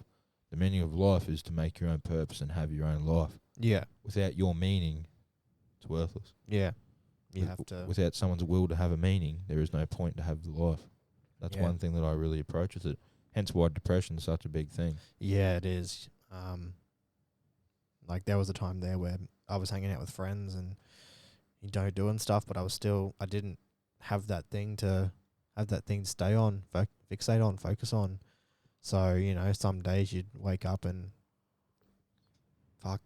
The meaning of life is to make your own purpose and have your own life. Yeah. Without your meaning, it's worthless. Yeah. You have to. Without someone's will to have a meaning, there is no point to have the life. That's one thing that I really approach with it. Hence why depression is such a big thing. Yeah, it is. Like there was a time there where I was hanging out with friends and doing stuff, but I didn't have that thing to stay on, fixate on, focus on. So, some days you'd wake up and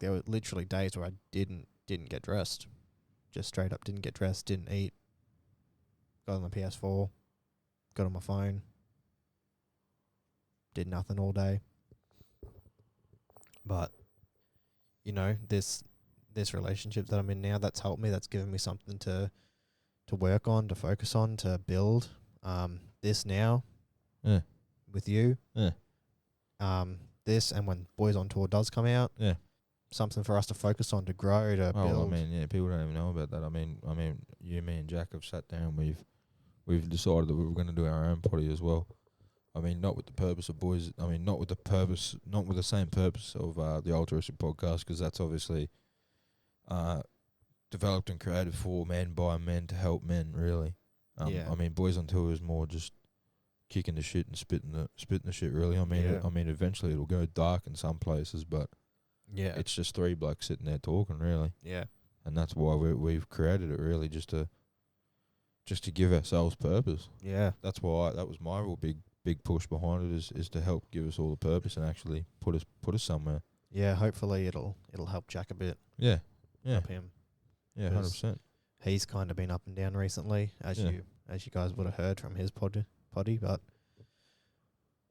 there were literally days where I didn't get dressed. Just straight up didn't get dressed, didn't eat, got on the PS4, got on my phone, did nothing all day. But, this relationship that I'm in now, that's helped me, that's given me something to work on, to focus on, to build. This now, with you, this, and when Boys on Tour does come out, something for us to focus on, to grow, to build. People don't even know about that. I mean, you, me, and Jack have sat down. We've decided that we were going to do our own potty as well. I mean, not with the purpose of boys. I mean, not with the same purpose of the Altruistic Podcast, because that's obviously developed and created for men by men to help men. Really, I mean, Boys on Tour is more just kicking the shit and spitting the shit. Really, I mean, eventually it'll go dark in some places, but. Yeah, it's just three blokes sitting there talking, really. Yeah, and that's why we've created it, really, just to give ourselves purpose. Yeah, that's why that was my real big push behind it, is to help give us all the purpose and actually put us somewhere. Yeah, hopefully it'll help Jack a bit. Yeah, help him. Yeah, 100%. He's kind of been up and down recently, as you guys would have heard from his potty, but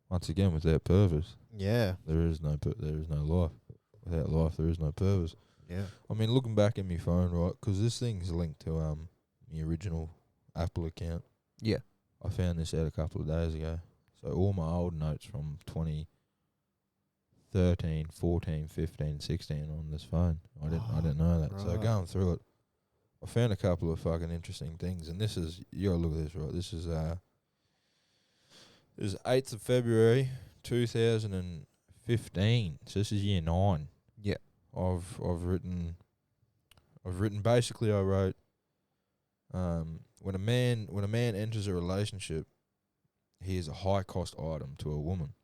once again, without purpose, there is no life. Without life, there is no purpose. Yeah. I mean, looking back at my phone, right, because this thing's linked to my original Apple account. Yeah. I found this out a couple of days ago. So all my old notes from 2013, 14, 15, 16 on this phone. I didn't know that. Right. So going through it, I found a couple of fucking interesting things. And this is, you gotta look at this, right? This is 8th of February, 2015. So this is year 9. Yeah. I've written basically, I wrote, when a man enters a relationship, he is a high cost item to a woman.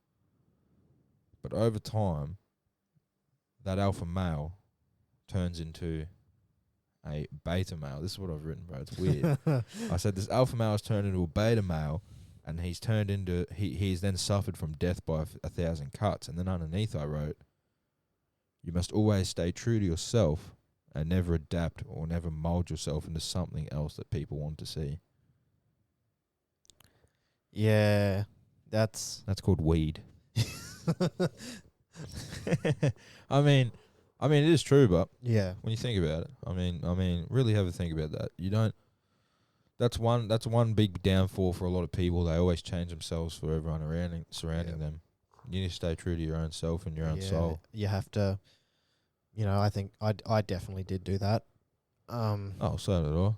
But over time, that alpha male turns into a beta male. This is what I've written, bro. It's weird. I said this alpha male has turned into a beta male, and he's then suffered from death by 1,000 cuts. And then underneath I wrote, you must always stay true to yourself and never adapt or never mold yourself into something else that people want to see. Yeah, that's called weed. I mean, it is true, but yeah, when you think about it, I mean, really have a think about that. That's one big downfall for a lot of people. They always change themselves for everyone surrounding them. You need to stay true to your own self and your own soul. You have to. I think I definitely did do that. Oh, so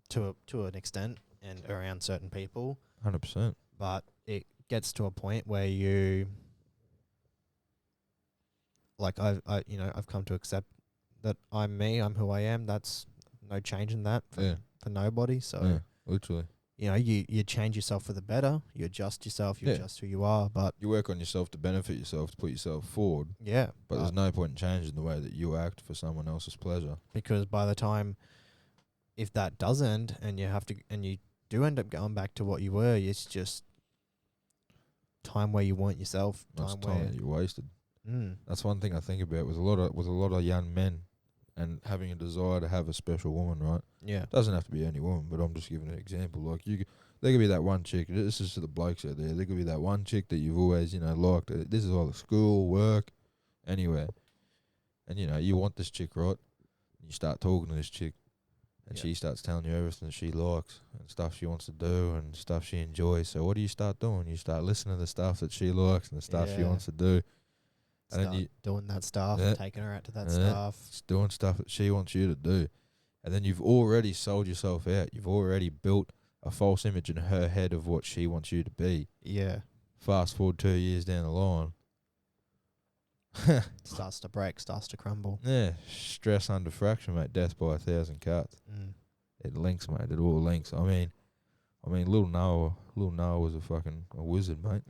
did I. To an extent, and around certain people. 100%. But it gets to a point where you, like, I've come to accept that I'm me. I'm who I am. That's no change in that for nobody. So literally. You change yourself for the better. You adjust yourself. You adjust who you are. But you work on yourself to benefit yourself, to put yourself forward. Yeah. But there's no point in changing the way that you act for someone else's pleasure. Because by the time, if that does end, and you do end up going back to what you were, it's just time where you weren't yourself. That's time that you wasted. Mm. That's one thing I think about with a lot of young men, and having a desire to have a special woman, right? Yeah. Doesn't have to be any woman, but I'm just giving an example. Like there could be that one chick. This is to the blokes out there. There could be that one chick that you've always, liked. This is all the school, work, anywhere. And you want this chick, right? You start talking to this chick, and she starts telling you everything she likes and stuff she wants to do and stuff she enjoys. So what do you start doing? You start listening to the stuff that she likes and the stuff she wants to do. And start then you doing that stuff, taking her out to that stuff. Just doing stuff that she wants you to do. And then you've already sold yourself out. You've already built a false image in her head of what she wants you to be. Yeah. Fast forward 2 years down the line. Starts to break, starts to crumble. Yeah. Stress under fraction, mate. Death by 1,000 cuts. Mm. It links, mate. It all links. I mean, little Noah was a wizard, mate.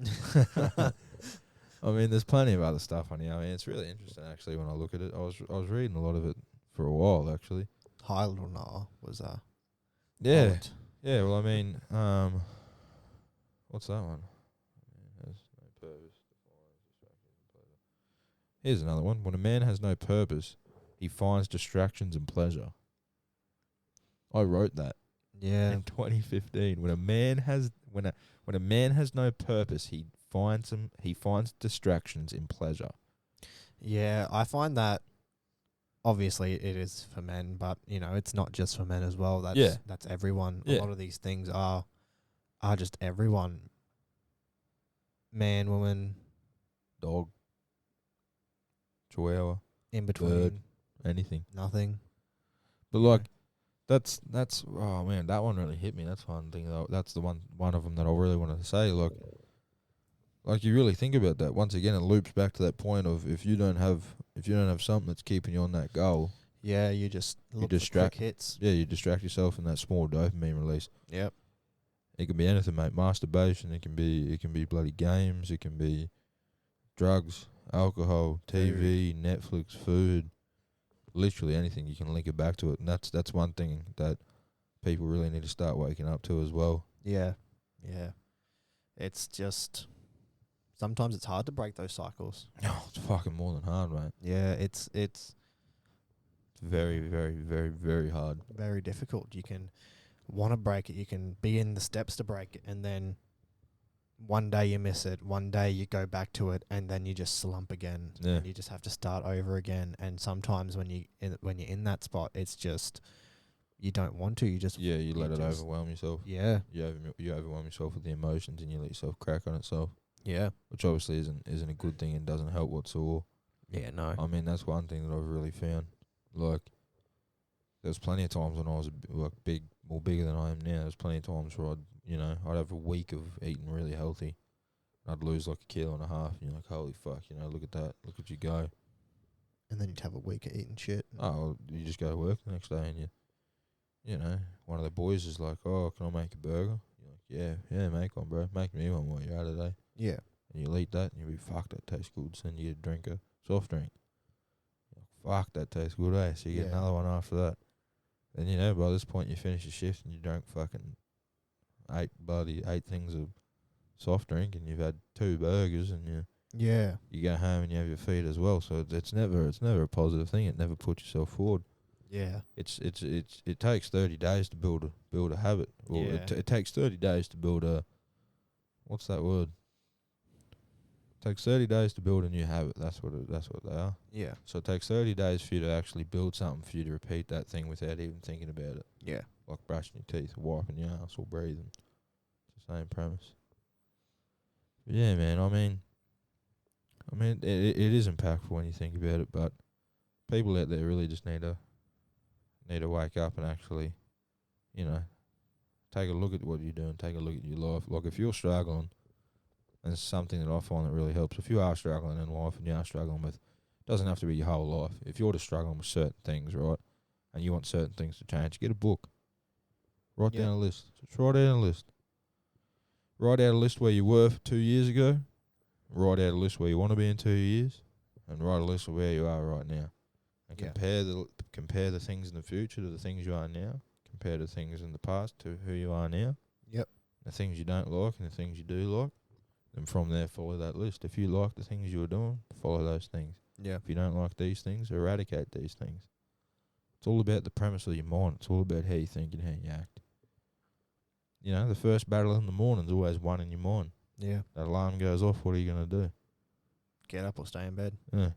I mean, there's plenty of other stuff on here. I mean, it's really interesting, actually, when I look at it. I was reading a lot of it for a while, actually. Hi, little Noah was yeah. poet. Yeah, well, I mean, what's that one? Has no purpose. Here's another one. When a man has no purpose, he finds distractions and pleasure. I wrote that. Yeah. In 2015. When a man has no purpose, he finds distractions in pleasure. Yeah, I find that obviously it is for men, but it's not just for men as well. That's everyone. A lot of these things are just everyone. Man, woman, dog, chihuahua, in between, bird, anything. Nothing. But that's oh man, that one really hit me. That's one thing. That's the one of them that I really wanted to say. Like you really think about that. Once again, it loops back to that point of if you don't have something that's keeping you on that goal. Yeah, you distract hits. Yeah, you distract yourself in that small dopamine release. Yep. It can be anything, mate. Masturbation. It can be bloody games. It can be drugs, alcohol, TV, Netflix, food. Literally anything. You can link it back to it, and that's one thing that people really need to start waking up to as well. Yeah, yeah. It's just sometimes it's hard to break those cycles. Oh, it's fucking more than hard, mate. Yeah, it's very, very, very, very hard. Very difficult. You can want to break it. You can be in the steps to break it, and then one day you miss it. One day you go back to it, and then you just slump again. Yeah. And you just have to start over again. And sometimes when you're in that spot, it's just you don't want to. You just you let it overwhelm yourself. Yeah. You overwhelm yourself with the emotions, and you let yourself crack on itself. Yeah. Which obviously isn't a good thing and doesn't help whatsoever. Yeah, no. I mean, that's one thing that I've really found. Like, there's plenty of times when I was bigger than I am now. There's plenty of times where I'd have a week of eating really healthy. I'd lose like 1.5 kilos. And you're like, holy fuck, look at that. Look at you go. And then you'd have a week of eating shit. Oh, well, you just go to work the next day and one of the boys is like, oh, can I make a burger? You're like, yeah, make one, bro. Make me one while you're out today. Yeah. And you'll eat that and you'll be, fuck, that tastes good. So then you get a drink, a soft drink. Fuck, that tastes good, eh? So you get another one after that. Then, by this point you finish your shift and you drank fucking 8 things of soft drink and you've had 2 burgers and you go home and you have your feed as well. So it's never a positive thing. It never puts yourself forward. Yeah. It takes 30 days to build a habit. Or it takes 30 days to build a, what's that word? takes 30 days to build a new habit. That's what they are. Yeah. So it takes 30 days for you to actually build something for you to repeat that thing without even thinking about it. Yeah. Like brushing your teeth, or wiping your ass, or breathing. It's the same premise. But yeah, man. I mean, it is impactful when you think about it. But people out there really just need to wake up and actually, you know, take a look at what you're doing. Take a look at your life. Like if you're struggling, and it's something that I find that really helps. If you are struggling in life and you are struggling with, it doesn't have to be your whole life. If you're just struggling with certain things, right, and you want certain things to change, get a book. Write down a list. Just write out a list. Write out a list where you were 2 years ago. Write out a list where you want to be in 2 years, and write a list of where you are right now. And compare the things in the future to the things you are now. Compare the things in the past to who you are now. Yep. The things you don't like and the things you do like. And from there, follow that list. If you like the things you were doing, follow those things. Yeah. If you don't like these things, eradicate these things. It's all about the premise of your mind. It's all about how you think and how you act. You know, the first battle in the morning is always one in your mind. Yeah. That alarm goes off, what are you going to do? Get up or stay in bed. Yeah.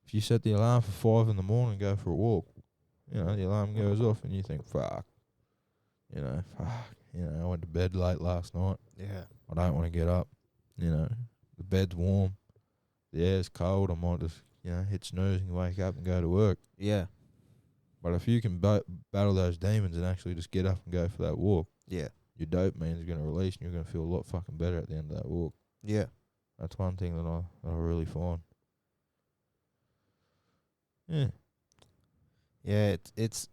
If you set the alarm for 5 in the morning and go for a walk, you know, the alarm goes off and you think, fuck. You know, I went to bed late last night. Yeah. I don't want to get up. You know, the bed's warm. The air's cold. I might just, hit snooze and wake up and go to work. Yeah. But if you can battle those demons and actually just get up and go for that walk, yeah, your dopamine is going to release and you're going to feel a lot fucking better at the end of that walk. Yeah. That's one thing that I really find. Yeah. Yeah, it's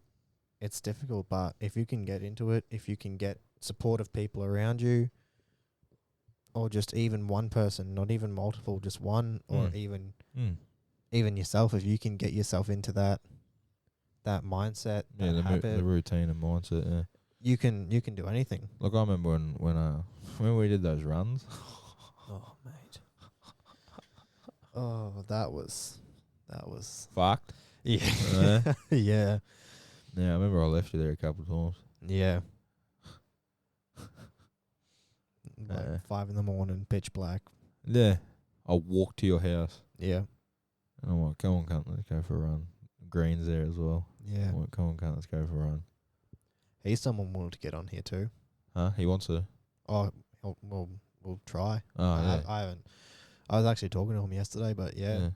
difficult, but if you can get into it, if you can get supportive people around you, or just even one person, not even multiple, just one, or even yourself, if you can get yourself into that mindset, that habit, the routine and mindset, yeah. You can do anything. Look, I remember when we did those runs. Oh, mate. Oh, that was fucked. Yeah. Yeah. Yeah, I remember I left you there a couple of times. Yeah. 5 a.m, pitch black. Yeah. I walked to your house. Yeah. And I'm like, come on, cunt, let's go for a run. Green's there as well. Yeah. I'm like, come on, cunt, let's go for a run. He's someone willing to get on here too. Huh? He wants to? Oh, we'll try. Oh, yeah. I haven't. I was actually talking to him yesterday, but yeah.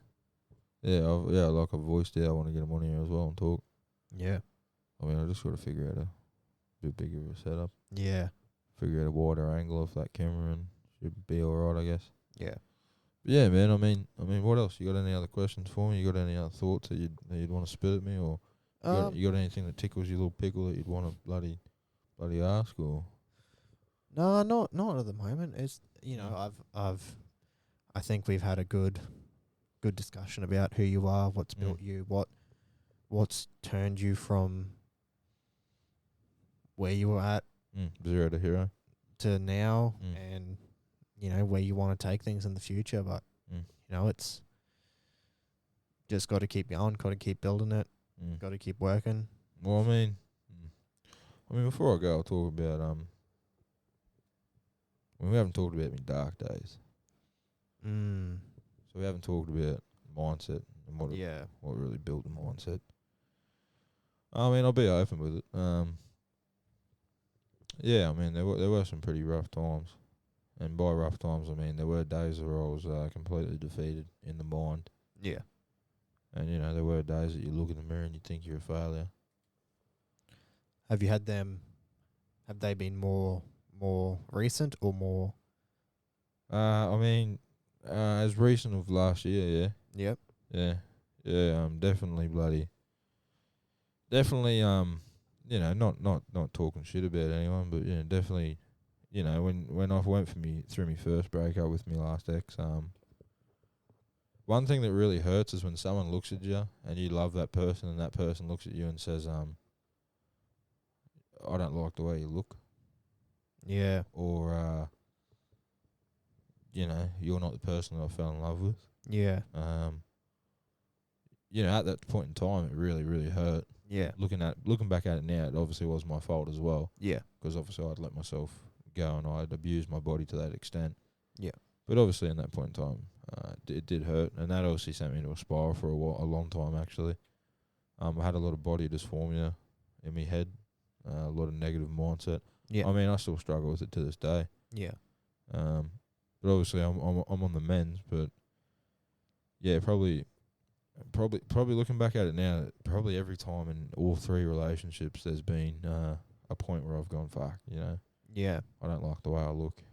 Yeah, like I voiced it, I want to get him on here as well and talk. Yeah. I mean, I just got to figure out a bit bigger of a setup. Yeah. Figure out a wider angle of that camera and should be alright, I guess. Yeah. But yeah, man, I mean, what else? You got any other questions for me? You got any other thoughts that you'd want to spit at me, or you got anything that tickles your little pickle that you'd want to bloody ask, or? No, not at the moment. It's I think we've had a good discussion about who you are, what's built you, what's turned you from where you were at 0 to hero to now, and where you want to take things in the future. But it's just got to keep going, got to keep building it, got to keep working. Well, I mean, before I go, I'll talk about we haven't talked about my dark days. So we haven't talked about mindset and what really built the mindset. I mean, I'll be open with it. Yeah, I mean, there were some pretty rough times. And by rough times, I mean, there were days where I was completely defeated in the mind. Yeah. And, there were days that you look in the mirror and you think you're a failure. Have you had them, have they been more recent or more? I mean, as recent of last year, yeah. Yep. Yeah. Yeah, definitely not talking shit about anyone, but yeah, definitely, when I went through my first breakup with my last ex, one thing that really hurts is when someone looks at you and you love that person and that person looks at you and says, I don't like the way you look. Yeah. Or, you're not the person that I fell in love with. Yeah. At that point in time, it really, really hurt. Yeah. Looking back at it now, it obviously was my fault as well. Yeah. Because obviously I'd let myself go and I'd abused my body to that extent. Yeah. But obviously, in that point in time, it did hurt, and that obviously sent me into a spiral for a long time. Actually, I had a lot of body dysmorphia in my head, a lot of negative mindset. Yeah. I mean, I still struggle with it to this day. Yeah. But obviously, I'm on the mend. But yeah, probably looking back at it now, probably every time in all 3 relationships, there's been a point where I've gone, fuck, you know. Yeah. I don't like the way I look,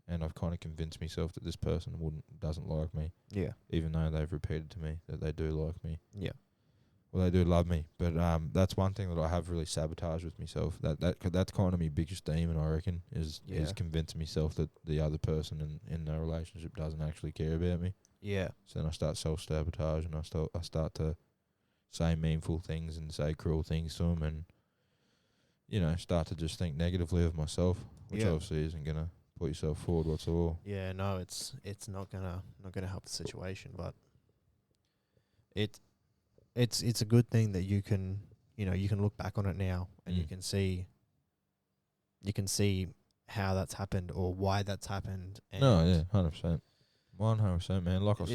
and I've kind of convinced myself that this person doesn't like me. Yeah. Even though they've repeated to me that they do like me. Yeah. Well, they do love me, but that's one thing that I have really sabotaged with myself. That's kind of my biggest demon, I reckon, is convincing myself that the other person in the relationship doesn't actually care about me. Yeah. So then I start self-sabotage, and I start to say meanful things and say cruel things to them, and you know, start to just think negatively of myself, which obviously isn't gonna put yourself forward whatsoever. Yeah, no, it's not gonna help the situation, but it's a good thing that you can look back on it now and you can see how that's happened or why that's happened. And no, yeah, 100%, 100%, man. Like I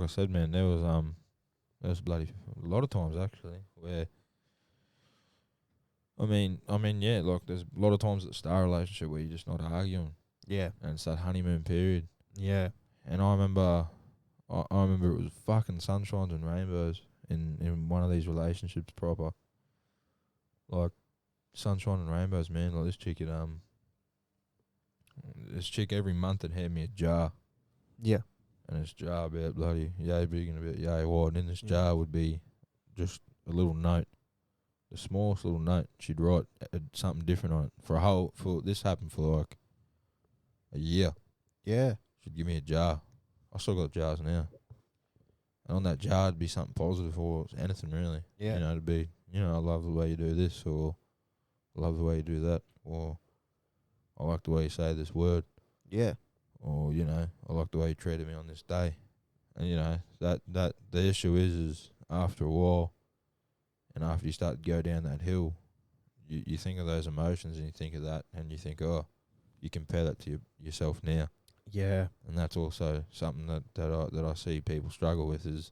said, man, there was bloody a lot of times actually where. I mean, yeah, like there's a lot of times at the start of a relationship where you're just not arguing. Yeah. And it's that honeymoon period. Yeah. And I remember it was fucking sunshines and rainbows in one of these relationships proper. Like sunshine and rainbows, man. Like this chick every month would hand me a jar. Yeah. And this jar about bloody yay big and about yay wide. And in this jar would be just a little note. The smallest little note, she'd write something different on it. This happened for like a year. Yeah. She'd give me a jar. I still got jars now. And on that jar would be something positive or anything really. Yeah. You know, it'd be, you know, I love the way you do this, or I love the way you do that, or I like the way you say this word. Yeah. Or, you know, I like the way you treated me on this day. And, you know, that the issue is after a while, and after you start to go down that hill, you think of those emotions and you think of that and you think, oh, you compare that to yourself now. Yeah. And that's also something that I see people struggle with, is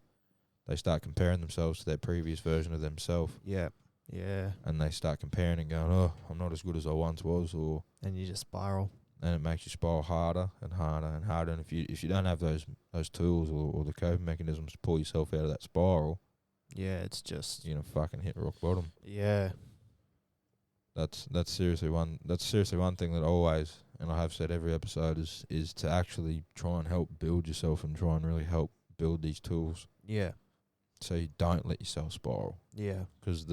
they start comparing themselves to their previous version of themselves. Yeah. Yeah. And they start comparing and going, oh, I'm not as good as I once was, and you just spiral. And it makes you spiral harder and harder and harder. And if you don't have those tools or the coping mechanisms to pull yourself out of that spiral, yeah, it's just you're gonna fucking hit rock bottom. Yeah. That's seriously one thing that I always, and I have said every episode, is to actually try and help build yourself and try and really help build these tools. Yeah. So you don't let yourself spiral. Yeah. Because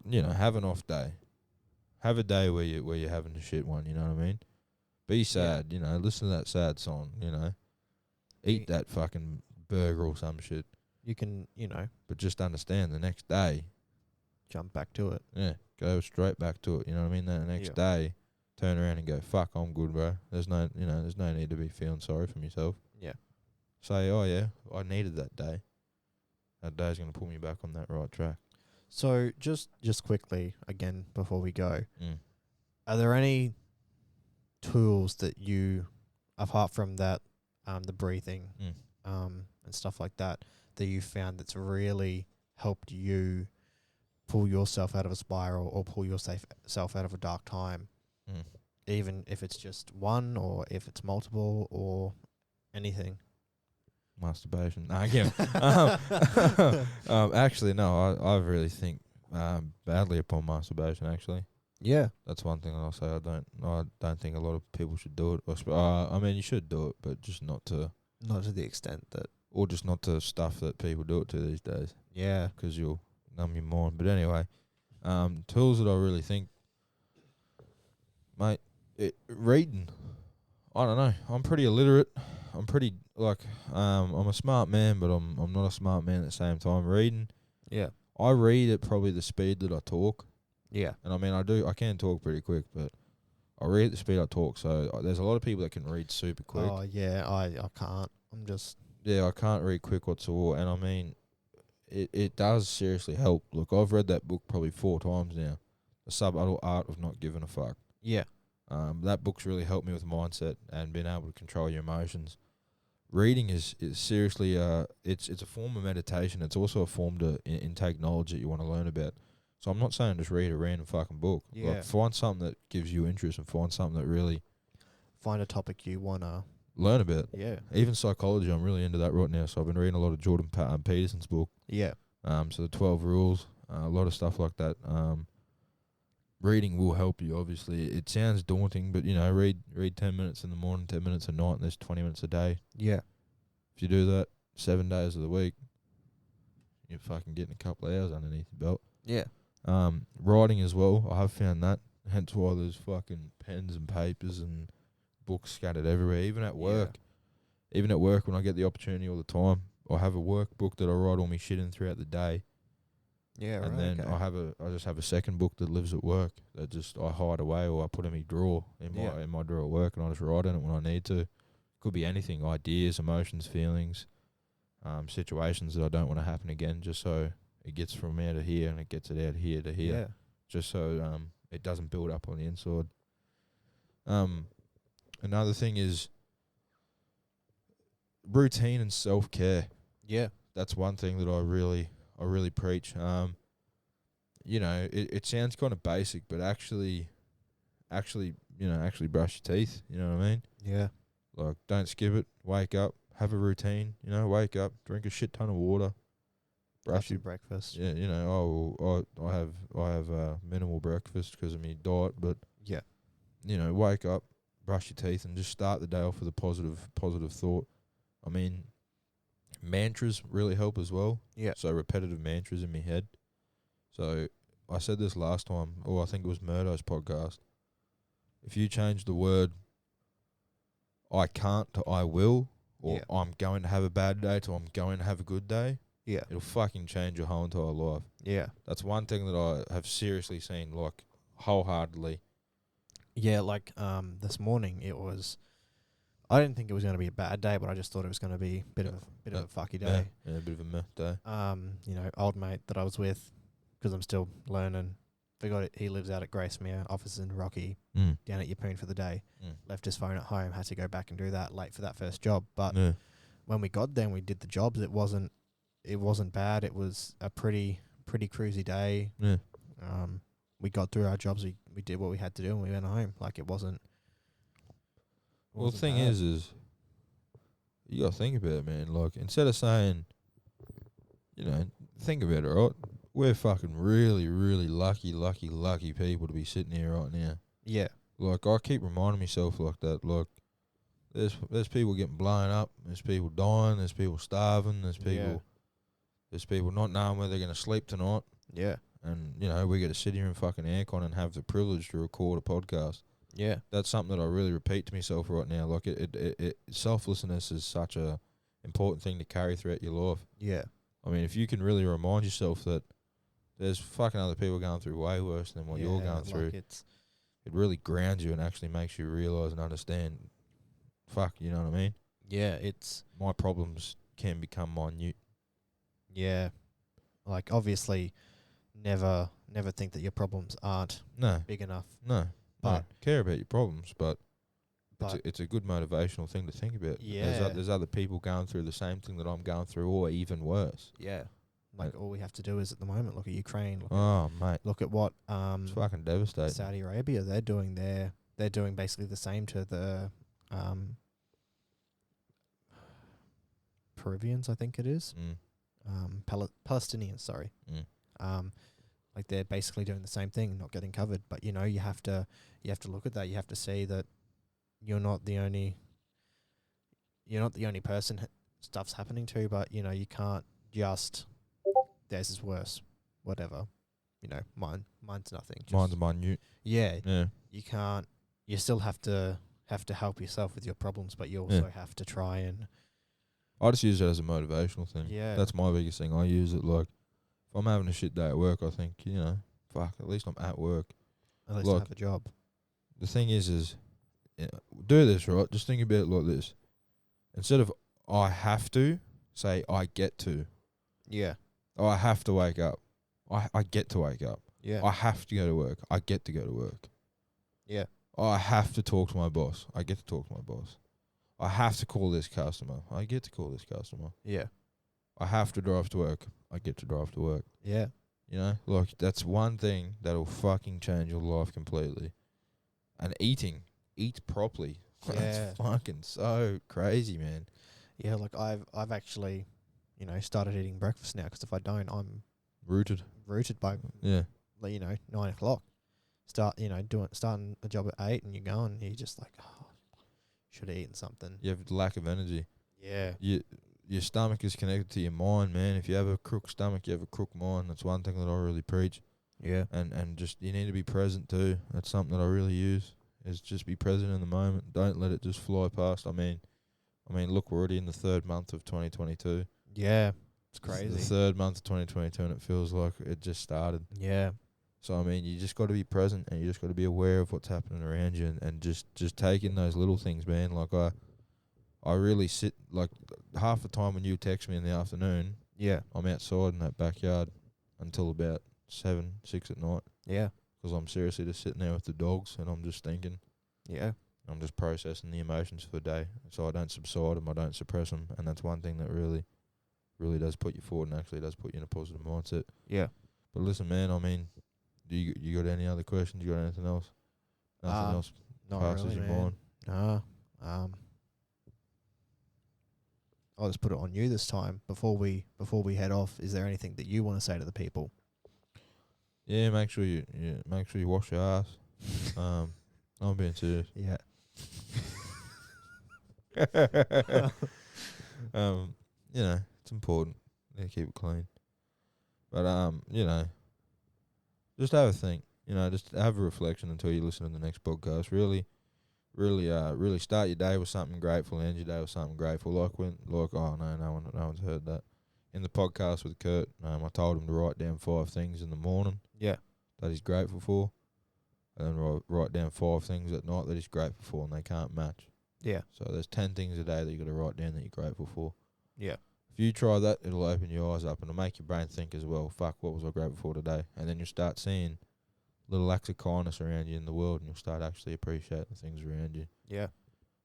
you know, have an off day. Have a day where you're having a shit one, you know what I mean? Be sad, you know, listen to that sad song, you know. Eat that fucking burger or some shit. You can, you know. But just understand the next day. Jump back to it. Yeah, go straight back to it, you know what I mean? The next day, turn around and go, fuck, I'm good, bro. There's no need to be feeling sorry for myself. Yeah. Say, oh yeah, I needed that day. That day's going to pull me back on that right track. So just quickly, again, before we go, are there any tools that you, apart from that, the breathing, and stuff like that you found that's really helped you pull yourself out of a spiral or pull yourself out of a dark time, even if it's just one or if it's multiple or anything? Masturbation. No, again. Actually, no. I really think badly upon masturbation. Actually, yeah, that's one thing I'll say. I don't think a lot of people should do it. I mean, you should do it, but just not to the extent that, or just not to stuff that people do it to these days. Yeah, because you'll numb your mind. But anyway, tools that I really think, mate, reading. I don't know. I'm pretty illiterate. I'm pretty I'm a smart man, but I'm not a smart man at the same time. Reading. Yeah. I read at probably the speed that I talk. Yeah. And I mean, I can talk pretty quick, but I read at the speed I talk. So there's a lot of people that can read super quick. Oh yeah, I can't. I can't read quick whatsoever. And I mean, it does seriously help. Look, I've read that book probably 4 times now. The Subtle Art of Not Giving a Fuck. Yeah. That book's really helped me with mindset and being able to control your emotions. Reading is seriously it's a form of meditation. It's also a form to intake knowledge that you want to learn about. So I'm not saying just read a random fucking book. Yeah. Like, find something that gives you interest and find something that really Find a topic you wanna learn about. Yeah. Even psychology, I'm really into that right now. So I've been reading a lot of Jordan Peterson's book. Yeah. So the 12 rules, a lot of stuff like that. Reading will help you. Obviously, it sounds daunting, but read 10 minutes in the morning, 10 minutes at night, and there's 20 minutes a day. Yeah. If you do that 7 days of the week, you're fucking getting a couple of hours underneath your belt. Yeah. Writing as well, I have found that. Hence why there's fucking pens and papers and books scattered everywhere. Even at work, when I get the opportunity all the time, I have a workbook that I write all my shit in throughout the day. Yeah, and right. then Okay. I just have a second book that lives at work that just I hide away, or I put in my drawer in my drawer at work, and I just write in it when I need to. Could be anything: ideas, emotions, feelings, situations that I don't want to happen again. Just so it gets from here to here, and it gets it out here to here. Yeah. Just so it doesn't build up on the inside. Another thing is routine and self-care. Yeah. That's one thing that I really preach. It sounds kind of basic, but actually brush your teeth. You know what I mean? Yeah. Like, don't skip it. Wake up, have a routine. Wake up, drink a shit ton of water, brush your breakfast. Yeah, I have minimal breakfast because of my diet, but Yeah. Wake up, brush your teeth, and just start the day off with a positive thought. I mean, mantras really help as well. Yeah. So repetitive mantras in my head. So I said this last time, or I think it was Murdo's podcast. If you change the word I can't to I will, or I'm going to have a bad day to I'm going to have a good day, it'll fucking change your whole entire life. Yeah. That's one thing that I have seriously seen, like, wholeheartedly. Yeah, like this morning I didn't think it was going to be a bad day, but I just thought it was going to be a bit of a fucky day. Yeah, a bit of a meh day. Old mate that I was with, because I'm still learning, forgot it. He lives out at Gracemere, office in Rocky, down at Yeppoon for the day. Left his phone at home, had to go back and do that late for that first job. But when we got there and we did the jobs, it wasn't bad. It was a pretty cruisy day. Yeah. We got through our jobs. We did what we had to do, and we went home. Like, it wasn't. Well, the thing is you got to think about it, man. Like, instead of saying, think about it, right? We're fucking really, really lucky people to be sitting here right now. Yeah. Like, I keep reminding myself like that. Like, there's people getting blown up. There's people dying. There's people starving. There's people not knowing where they're going to sleep tonight. Yeah. And, we get to sit here in fucking aircon and have the privilege to record a podcast. Yeah. That's something that I really repeat to myself right now. Like, selflessness is such a important thing to carry throughout your life. Yeah. I mean, if you can really remind yourself that there's fucking other people going through way worse than what you're going through, it really grounds you and actually makes you realise and understand, you know what I mean? Yeah, my problems can become minute. Yeah. Like, obviously, never think that your problems aren't big enough. No. But care about your problems, but it's a good motivational thing to think about. Yeah. There's other people going through the same thing that I'm going through, or even worse. Yeah. Like, all we have to do is, at the moment, look at Ukraine. Mate. Look at what it's fucking devastating. Saudi Arabia, they're doing basically the same to the Peruvians, I think it is. Palestinians, sorry. Like, they're basically doing the same thing, not getting covered. But you have to look at that. You have to see that you're not the only person stuff's happening to. But you can't just theirs is worse, whatever. Mine's nothing. Mine's minute. Yeah. Yeah. You can't. You still have to help yourself with your problems, but you also have to try and. I just use it as a motivational thing. Yeah. That's my biggest thing. I use it like, if I'm having a shit day at work, I think, at least I'm at work. At least I have a job. The thing is do this, right? Just think about it like this. Instead of I have to, say I get to. Yeah. Oh, I have to wake up. I get to wake up. Yeah. I have to go to work. I get to go to work. Yeah. I have to talk to my boss. I get to talk to my boss. I have to call this customer. I get to call this customer. Yeah. I have to drive to work. I get to drive to work. Yeah. You know, like that's one thing that'll fucking change your life completely. And eat properly. Yeah. That's fucking so crazy, man. Yeah, like I've actually, started eating breakfast now, 'cause if I don't, I'm Rooted. by, Yeah. 9 o'clock. Starting a job at 8 and you're going, and you're just like, oh, should have eaten something. You have lack of energy. Yeah. Your stomach is connected to your mind, man. If you have a crook stomach, you have a crook mind. That's one thing that I really preach. Yeah. And just you need to be present too. That's something that I really use. Is just be present in the moment. Don't let it just fly past. I mean, look, we're already in the 3rd month of 2022. Yeah. It's The crazy. 3rd month of 2022, and it feels like it just started. Yeah. So, I mean, you just got to be present, and you just got to be aware of what's happening around you, and just take in those little things, man. Like, I really sit, like, half the time when you text me in the afternoon, Yeah. I'm outside in that backyard until about 7, 6 at night. Yeah. Because I'm seriously just sitting there with the dogs, and I'm just thinking. Yeah. I'm just processing the emotions for the day. So I don't subside them, I don't suppress them, and that's one thing that really, really does put you forward and actually does put you in a positive mindset. Yeah. But listen, man, I mean, do you got any other questions? You got anything else? Nothing else Not passes really, your man. mind? No. I'll just put it on you this time. Before we head off, is there anything that you want to say to the people? Yeah, make sure you wash your ass. I'm being serious. Yeah. It's important. Yeah, keep it clean. But just have a think. Just have a reflection until you listen to the next podcast. Really start your day with something grateful, end your day with something grateful. No one's heard that. In the podcast with Kurt, I told him to write down 5 things in the morning. Yeah. That he's grateful for, and then write down 5 things at night that he's grateful for, and they can't match. Yeah. So there's 10 things a day that you got to write down that you're grateful for. Yeah. If you try that, it'll open your eyes up and it'll make your brain think as well. Fuck, what was I grateful for today? And then you'll start seeing little acts of kindness around you in the world, and you'll start actually appreciating the things around you. Yeah.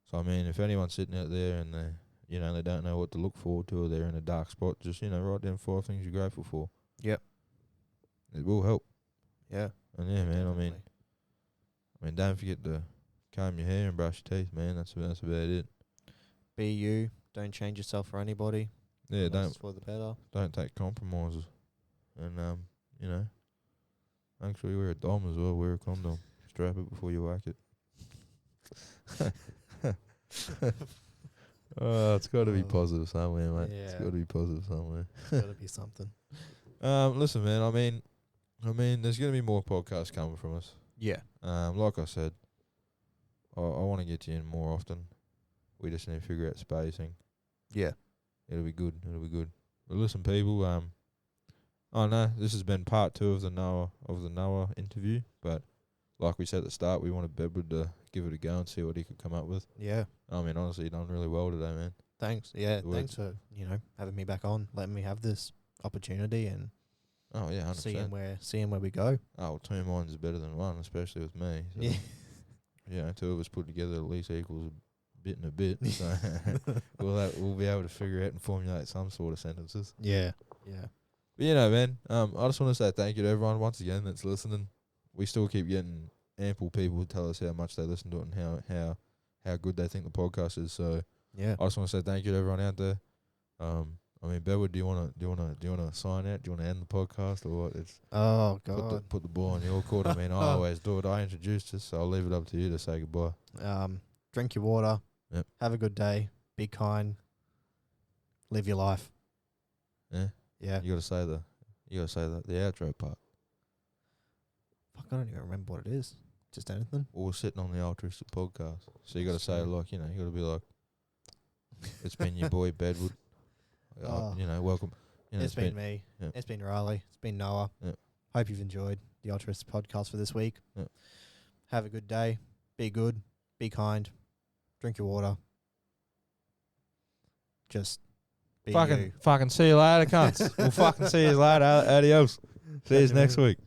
So I mean, if anyone's sitting out there and they don't know what to look forward to, or they're in a dark spot, just write down 5 things you're grateful for. Yep. It will help. Yeah. And yeah, man. Definitely. I mean, don't forget to comb your hair and brush your teeth, man. That's about it. Be you. Don't change yourself for anybody. Yeah, Unless it's for the better. don't take compromises, and make sure you wear a dom as well. Wear a condom. Strap it before you whack it. Oh, it's got to be positive somewhere, mate. Yeah. It's got to be positive somewhere. Got to be something. Listen, man. I mean, there's gonna be more podcasts coming from us. Yeah. Like I said, I want to get you in more often. We just need to figure out spacing. Yeah. It'll be good. But listen, people. This has been part 2 of the Noah interview. But like we said at the start, we wanted Bedward to give it a go and see what he could come up with. Yeah. I mean, honestly, you've done really well today, man. Thanks. Yeah. Good Thanks for having me back on, letting me have this opportunity, and Oh yeah, 100%. seeing where we go. Oh, well, 2 minds is better than 1, especially with me. So Yeah. 2 of us put together at least equals a bit and a bit. So we'll be able to figure out and formulate some sort of sentences. Yeah. Yeah. But man, I just want to say thank you to everyone once again that's listening. We still keep getting ample people who tell us how much they listen to it and how good they think the podcast is. So Yeah. I just want to say thank you to everyone out there. I mean, Bedward, do you want to sign out? Do you want to end the podcast or what? Oh God. Put the ball on your court. I mean, I always do it. I introduced us, so I'll leave it up to you to say goodbye. Drink your water. Yep. Have a good day. Be kind. Live your life. Yeah. Yeah. You got to say the outro part. Fuck, I don't even remember what it is. Just anything. Or we're sitting on the Altruistic Podcast, so you got to say like, you got to be like, it's been your boy Bedward. Welcome. It's been me. Yeah. It's been Riley. It's been Noah. Yeah. Hope you've enjoyed the Altruistic Podcast for this week. Yeah. Have a good day. Be good. Be kind. Drink your water. Just be you. Fucking see you later, cunts. We'll fucking see you later. Adios. See you next week.